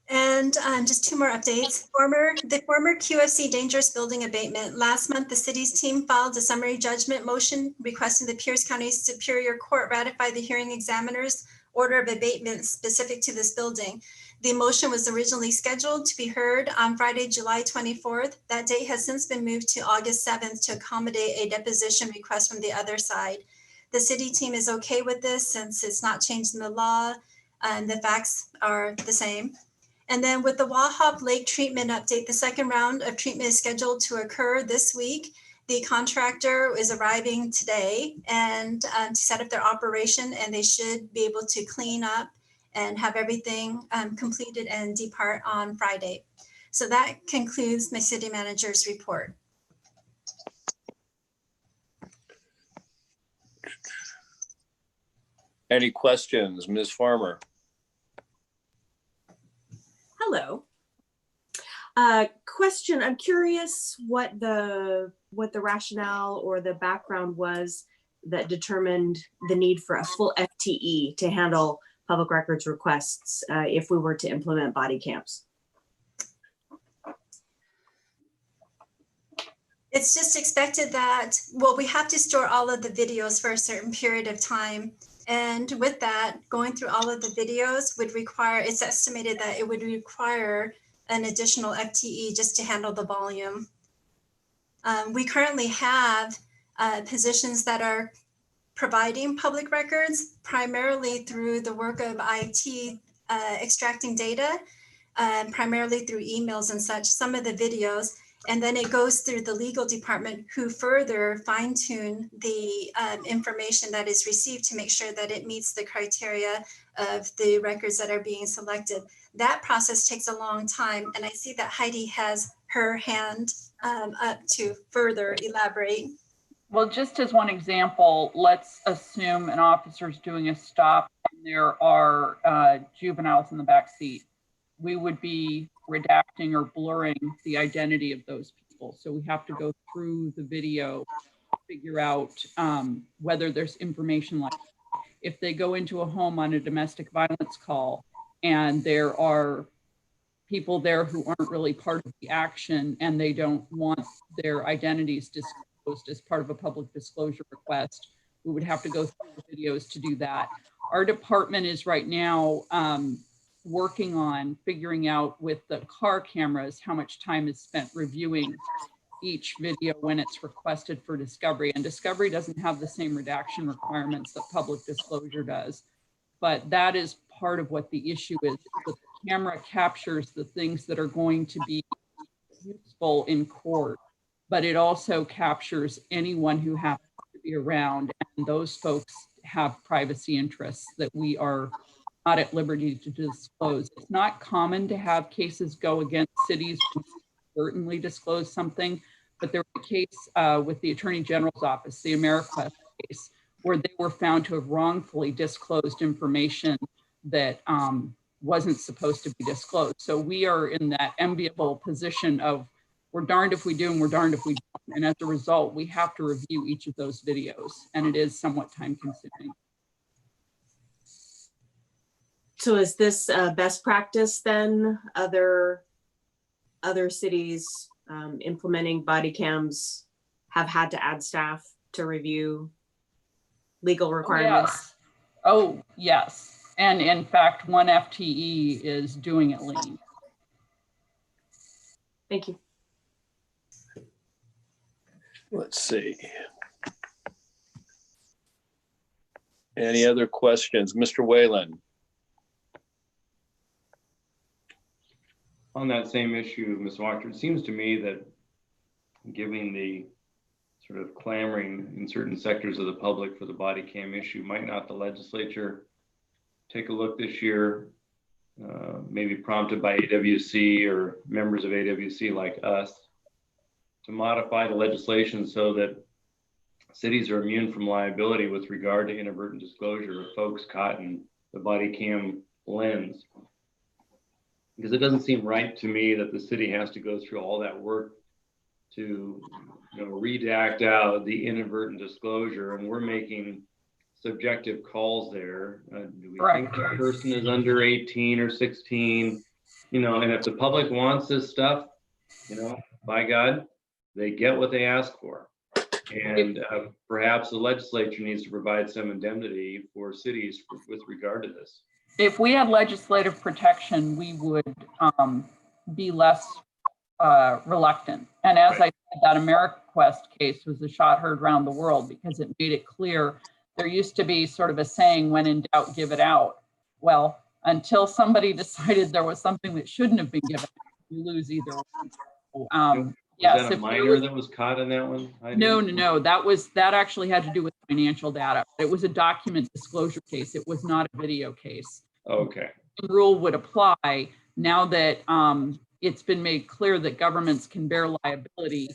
And just 2 more updates. The former QFC dangerous building abatement. Last month, the city's team filed a summary judgment motion requesting the Pierce County Superior Court ratify the hearing examiner's order of abatement specific to this building. The motion was originally scheduled to be heard on Friday, July 24th. That date has since been moved to August 7th to accommodate a deposition request from the other side. The city team is okay with this since it's not changed in the law and the facts are the same. And then with the Wahop Lake treatment update, the second round of treatment is scheduled to occur this week. The contractor is arriving today and to set up their operation, and they should be able to clean up and have everything completed and depart on Friday. So that concludes my city manager's report. Any questions, Ms. Farmer? Hello. Question, I'm curious what the rationale or the background was that determined the need for a full FTE to handle public records requests if we were to implement body cams. It's just expected that, well, we have to store all of the videos for a certain period of time. And with that, going through all of the videos would require, it's estimated that it would require an additional FTE just to handle the volume. We currently have positions that are providing public records primarily through the work of IT extracting data, primarily through emails and such, some of the videos. And then it goes through the legal department who further fine tune the information that is received to make sure that it meets the criteria of the records that are being selected. That process takes a long time. And I see that Heidi has her hand up to further elaborate. Well, just as one example, let's assume an officer's doing a stop and there are juveniles in the back seat. We would be redacting or blurring the identity of those people. So we have to go through the video, figure out whether there's information like that. If they go into a home on a domestic violence call and there are people there who aren't really part of the action and they don't want their identities disclosed as part of a public disclosure request, we would have to go through the videos to do that. Our department is right now working on figuring out with the car cameras how much time is spent reviewing each video when it's requested for discovery. And discovery doesn't have the same redaction requirements that public disclosure does. But that is part of what the issue is. The camera captures the things that are going to be useful in court, but it also captures anyone who happens to be around. And those folks have privacy interests that we are not at liberty to disclose. It's not common to have cases go against cities who certainly disclose something, but there was a case with the Attorney General's office, the AmeriQuest case, where they were found to have wrongfully disclosed information that wasn't supposed to be disclosed. So we are in that enviable position of we're darned if we do and we're darned if we don't. And as a result, we have to review each of those videos, and it is somewhat time consuming. So is this best practice then? Other cities implementing body cams have had to add staff to review legal requirements? Oh, yes. And in fact, one FTE is doing it lean. Thank you. Let's see. Any other questions? Mr. Whalen? On that same issue, Ms. Wachter, it seems to me that giving the sort of clamoring in certain sectors of the public for the body cam issue, might not the legislature take a look this year, maybe prompted by AWC or members of AWC like us, to modify the legislation so that cities are immune from liability with regard to inadvertent disclosure of folks caught in the body cam lens. Because it doesn't seem right to me that the city has to go through all that work to redact out the inadvertent disclosure, and we're making subjective calls there. Do we think the person is under 18 or 16? And if the public wants this stuff, by God, they get what they ask for. And perhaps the legislature needs to provide some indemnity for cities with regard to this. If we had legislative protection, we would be less reluctant. And as I said, that AmeriQuest case was a shot heard around the world because it made it clear. There used to be sort of a saying, when in doubt, give it out. Well, until somebody decided there was something that shouldn't have been given out, you lose either one. Yes, was that a minor that was caught in that one? No. That actually had to do with financial data. It was a document disclosure case. It was not a video case. Okay. The rule would apply now that it's been made clear that governments can bear liability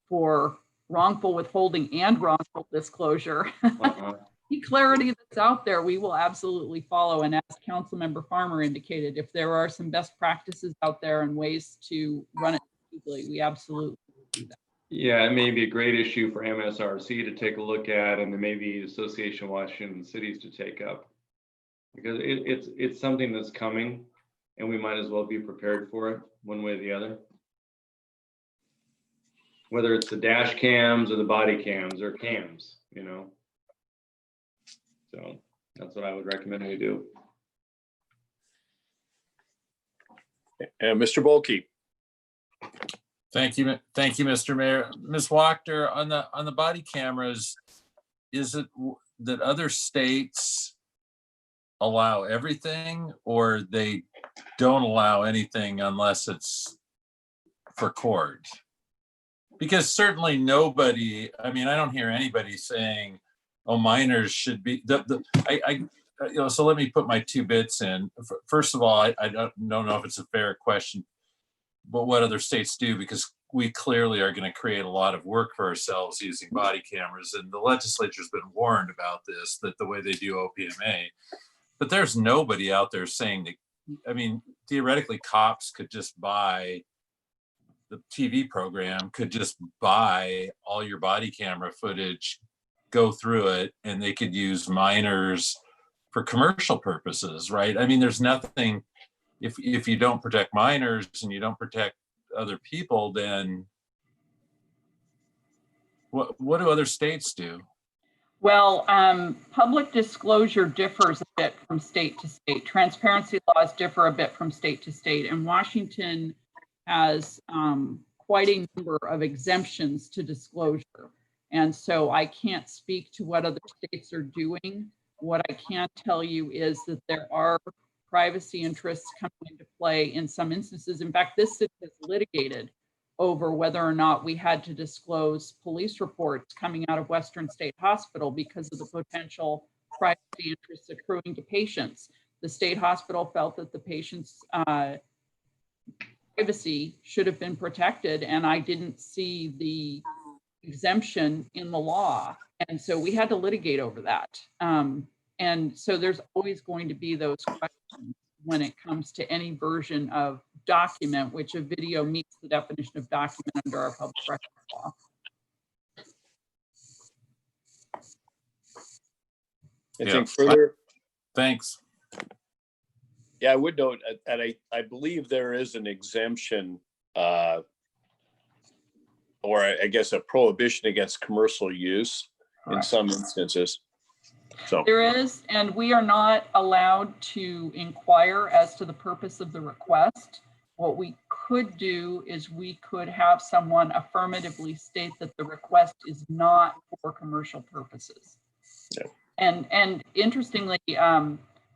for wrongful withholding and wrongful disclosure. The clarity that's out there, we will absolutely follow. And as Councilmember Farmer indicated, if there are some best practices out there and ways to run it legally, we absolutely do that. Yeah, it may be a great issue for MSRC to take a look at, and then maybe Association of Washington Cities to take up, because it's something that's coming, and we might as well be prepared for it one way or the other. Whether it's the dash cams or the body cams or cams, So that's what I would recommend we do. And Mr. Bolke. Thank you, Mr. Mayor. Ms. Wachter, on the body cameras, is it that other states allow everything, or they don't allow anything unless it's for court? Because certainly nobody, I don't hear anybody saying, oh, minors should be, so let me put my 2 bits in. First of all, I don't know if it's a fair question, but what other states do, because we clearly are going to create a lot of work for ourselves using body cameras, and the legislature's been warned about this, that the way they do OPMA, but there's nobody out there saying that, theoretically cops could just buy, the TV program could just buy all your body camera footage, go through it, and they could use minors for commercial purposes, right? There's nothing, if you don't protect minors and you don't protect other people, then what do other states do? Well, public disclosure differs a bit from state to state. Transparency laws differ a bit from state to state, and Washington has quite a number of exemptions to disclosure. And so I can't speak to what other states are doing. What I can tell you is that there are privacy interests coming into play in some instances. In fact, this city has litigated over whether or not we had to disclose police reports coming out of Western State Hospital because of the potential privacy interests accruing to patients. The state hospital felt that the patient's privacy should have been protected, and I didn't see the exemption in the law. And so we had to litigate over that. And so there's always going to be those questions when it comes to any version of document, which a video meets the definition of document under our public records law. Anything further? Thanks. Yeah, I would note, and I believe there is an exemption, or I guess a prohibition against commercial use in some instances. So There is, and we are not allowed to inquire as to the purpose of the request. What we could do is we could have someone affirmatively state that the request is not for commercial purposes. Yeah. And interestingly,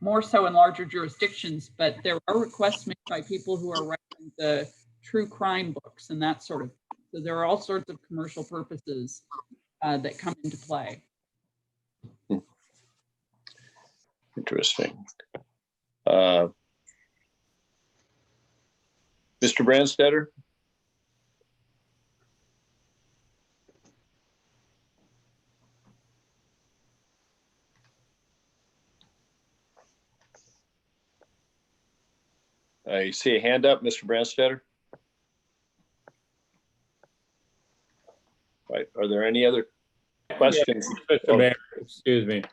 more so in larger jurisdictions, but there are requests made by people who are writing the true crime books and that sort of thing. So there are all sorts of commercial purposes that come into play. interesting. Mr. Brandstetter? I see a hand up, Mr. Brandstetter. Right. Are there any other questions? Yeah, Mr. Mayor, excuse me.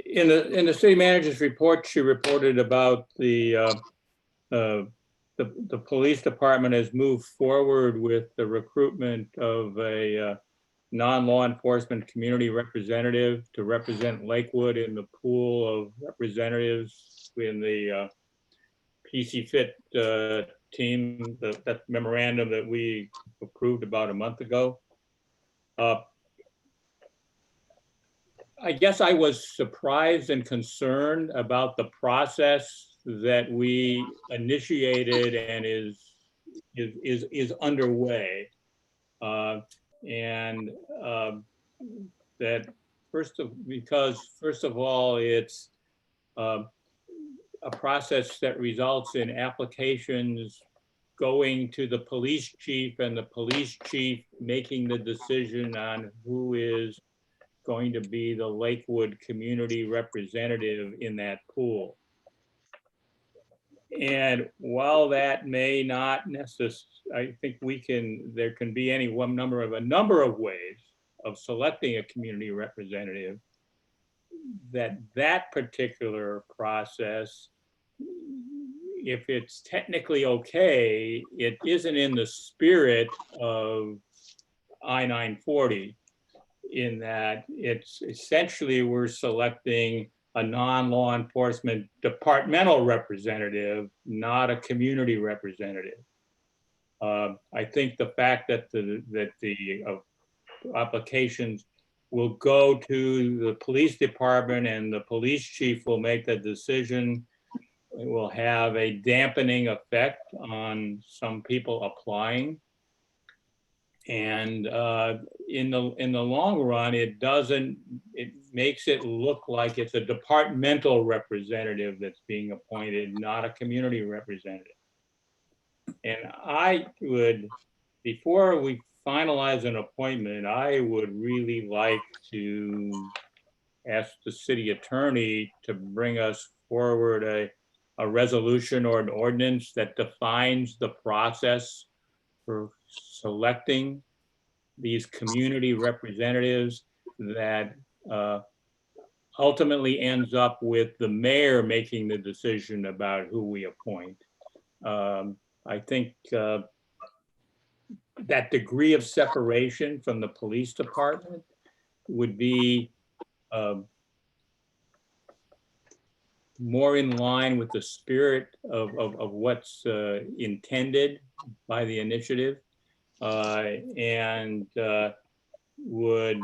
In the city manager's report, she reported about the police department has moved forward with the recruitment of a non-law enforcement community representative to represent Lakewood in the pool of representatives in the PC Fit team, that memorandum that we approved about a month ago. I guess I was surprised and concerned about the process that we initiated and is underway. That first of all, it's a process that results in applications going to the police chief and the police chief making the decision on who is going to be the Lakewood community representative in that pool. And while that may not necessarily, I think there can be a number of ways of selecting a community representative, that particular process, if it's technically okay, it isn't in the spirit of I-940, in that it's essentially we're selecting a non-law enforcement departmental representative, not a community representative. I think the fact that the applications will go to the police department and the police chief will make the decision, it will have a dampening effect on some people applying. And in the long run, it makes it look like it's a departmental representative that's being appointed, not a community representative. And I would, before we finalize an appointment, I would really like to ask the city attorney to bring us forward a resolution or an ordinance that defines the process for selecting these community representatives that ultimately ends up with the mayor making the decision about who we appoint. I think that degree of separation from the police department would be more in line with the spirit of what's intended by the initiative, and would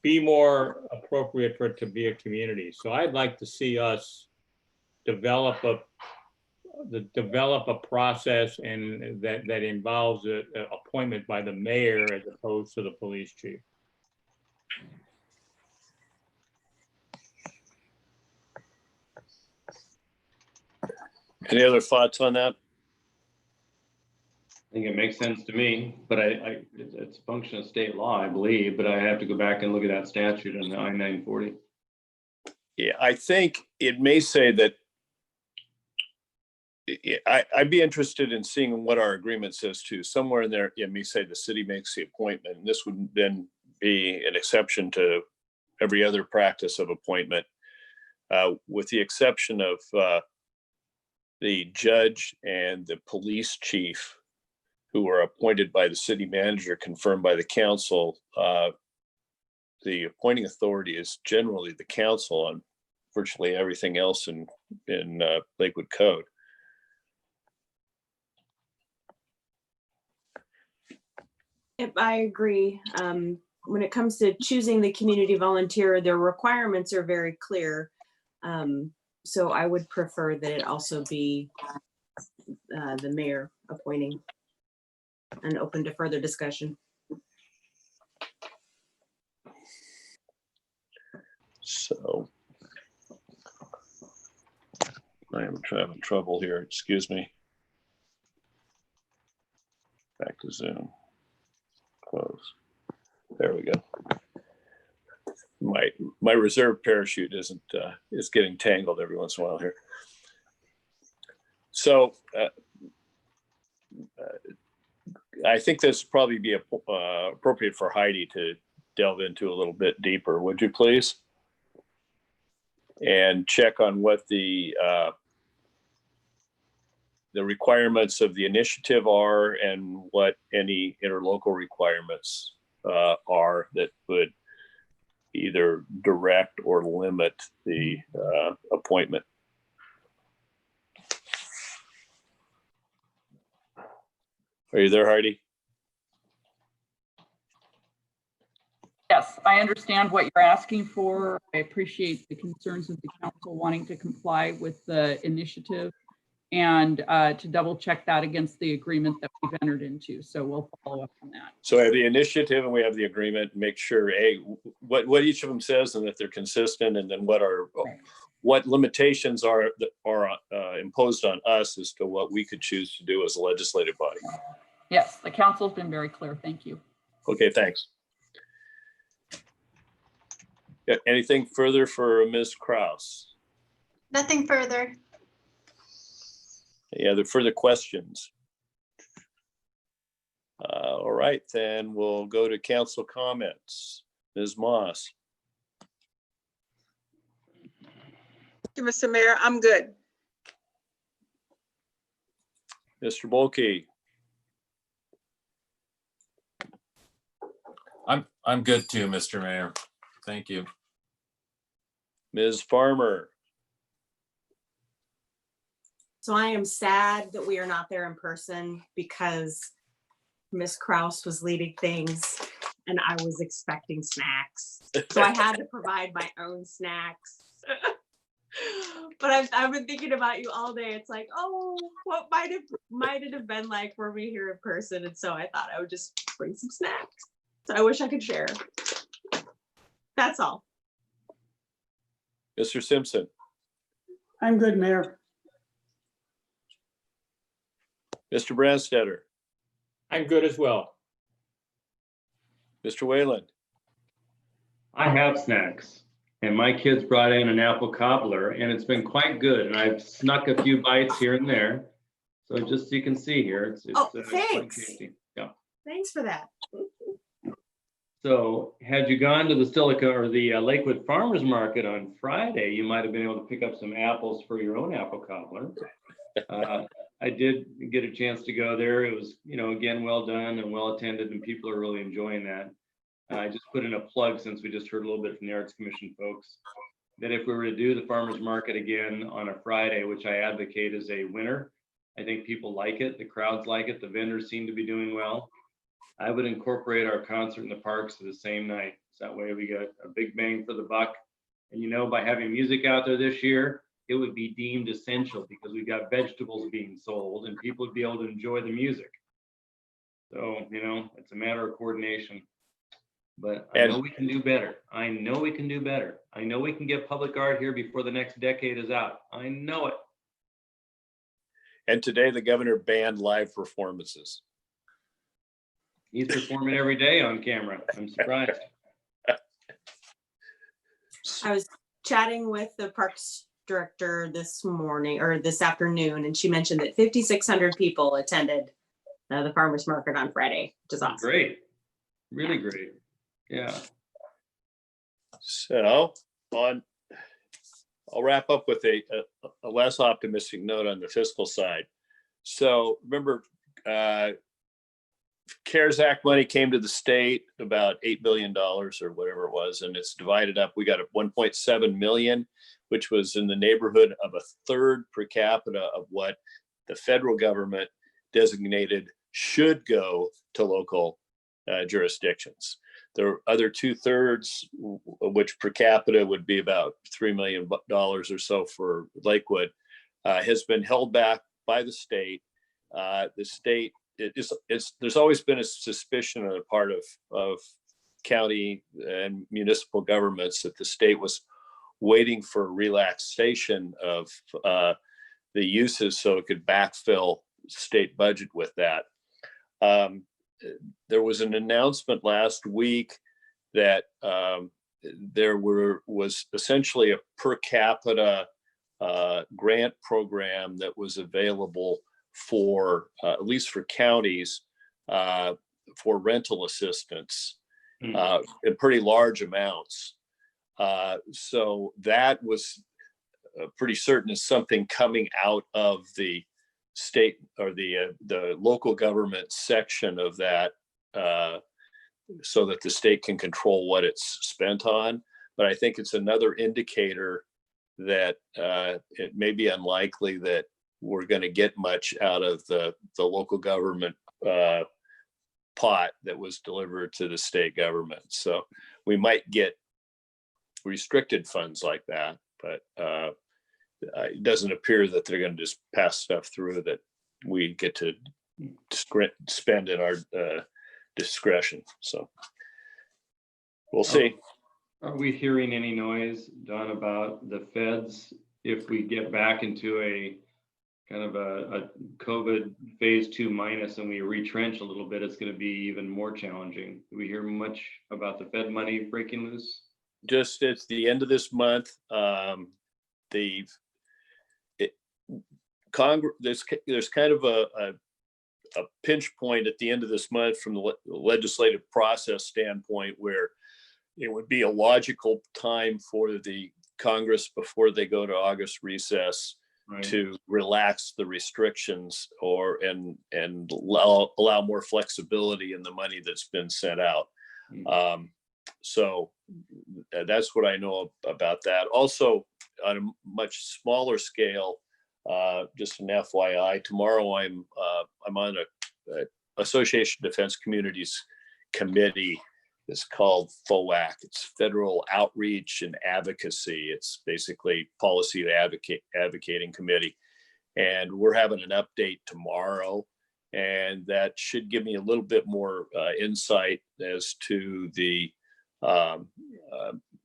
be more appropriate for it to be a community. So I'd like to see us develop a process and that involves a appointment by the mayor as opposed to the police chief. Any other thoughts on that? I think it makes sense to me, but it's a function of state law, I believe, but I have to go back and look at that statute in the I-940. Yeah, I think it may say that I'd be interested in seeing what our agreement says too. Somewhere in there, it may say the city makes the appointment. And this would then be an exception to every other practice of appointment, with the exception of the judge and the police chief, who are appointed by the city manager, confirmed by the council. The appointing authority is generally the council on virtually everything else in Lakewood Code. Yep, I agree. When it comes to choosing the community volunteer, their requirements are very clear. So I would prefer that it also be the mayor appointing, and open to further discussion. So I am having trouble here. Excuse me. Back to Zoom. Close. There we go. My reserve parachute is getting tangled every once in a while here. So I think this would probably be appropriate for Heidi to delve into a little bit deeper. Would you please? And check on what the requirements of the initiative are and what any interlocal requirements are that would either direct or limit the appointment. Are you there, Heidi? Yes, I understand what you're asking for. I appreciate the concerns of the council wanting to comply with the initiative and to double check that against the agreement that we've entered into. So we'll follow up on that. So we have the initiative and we have the agreement. Make sure what each of them says and that they're consistent, and then what limitations are imposed on us as to what we could choose to do as a legislative body. Yes, the council's been very clear. Thank you. Okay, thanks. Yeah, anything further for Ms. Kraus? Nothing further. Any other further questions? All right, then we'll go to council comments. Ms. Moss. Thank you, Mr. Mayor. I'm good. Mr. Bulkey. I'm good too, Mr. Mayor. Thank you. Ms. Farmer. So I am sad that we are not there in person because Ms. Kraus was leading things and I was expecting snacks. So I had to provide my own snacks. But I've been thinking about you all day. It's like, oh, what might it have been like were we here in person? And so I thought I would just bring some snacks. So I wish I could share. That's all. Mr. Simpson. I'm good, Mayor. Mr. Branstetter. I'm good as well. Mr. Wayland. I have snacks, and my kids brought in an apple cobbler, and it's been quite good. And I've snuck a few bites here and there. So just so you can see here, it's quite thanks. tasty. Yeah. Thanks for that. So had you gone to the Silica or the Lakewood Farmers Market on Friday, you might have been able to pick up some apples for your own apple cobbler. I did get a chance to go there. It was, again, well done and well attended, and people are really enjoying that. I just put in a plug since we just heard a little bit from the Arts Commission folks. that if we were to do the farmer's market again on a Friday, which I advocate as a winner, I think people like it, the crowds like it, the vendors seem to be doing well. I would incorporate our concert in the parks to the same night. So that way we get a big bang for the buck. And you know, by having music out there this year, it would be deemed essential because we've got vegetables being sold and people would be able to enjoy the music. So, you know, it's a matter of coordination. But I know we can do better. I know we can do better. I know we can get public art here before the next decade is out. I know it. And today the governor banned live performances. He's performing every day on camera. I'm surprised. I was chatting with the parks director this morning or this afternoon, and she mentioned that 5,600 people attended the farmers market on Friday, which is awesome. Great. Really great. Yeah. So I'll wrap up with a less optimistic note on the fiscal side. So remember, CARES Act money came to the state, about $8 billion or whatever it was, and it's divided up. We got a 1.7 million, which was in the neighborhood of a third per capita of what the federal government designated should go to local jurisdictions. The other 2/3, which per capita would be about $3 million or so for Lakewood, has been held back by the state. The state, there's always been a suspicion on the part of county and municipal governments that the state was waiting for relaxation of the uses so it could backfill state budget with that. There was an announcement last week that there was essentially a per capita grant program that was available for at least for counties for rental assistance in pretty large amounts. So that was pretty certain is something coming out of the state or the local government section of that, so that the state can control what it's spent on. But I think it's another indicator that it may be unlikely that we're going to get much out of the local government pot that was delivered to the state government. So we might get restricted funds like that, but it doesn't appear that they're going to just pass stuff through that we get to spend in our discretion. So we'll see. Are we hearing any noise, Don, about the feds if we get back into a kind of a COVID phase 2 minus and we retrench a little bit, it's going to be even more challenging? Do we hear much about the Fed money breaking loose? Just at the end of this month, Congress, there's kind of a pinch point at the end of this month from the legislative process standpoint where it would be a logical time for the Congress before they go to August recess to relax the restrictions and allow more flexibility in the money that's been sent out. So that's what I know about that. Also, on a much smaller scale, just an FYI, tomorrow I'm on a Association of Defense Communities committee. It's called FOAC. It's Federal Outreach and Advocacy. It's basically policy advocating committee. And we're having an update tomorrow. And that should give me a little bit more insight as to the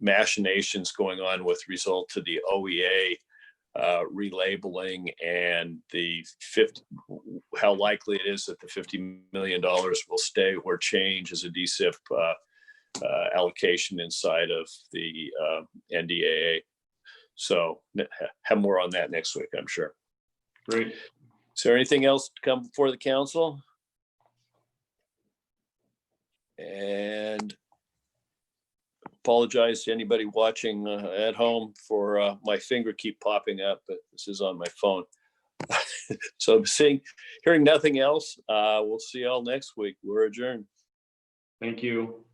machinations going on with result to the OEA relabeling and how likely it is that the $50 million will stay or change as a DSIP allocation inside of the NDAA. So have more on that next week, I'm sure. Great. Is there anything else to come before the council? And apologize to anybody watching at home for my finger keep popping up, but this is on my phone. So hearing nothing else, we'll see y'all next week. We're adjourned. Thank you.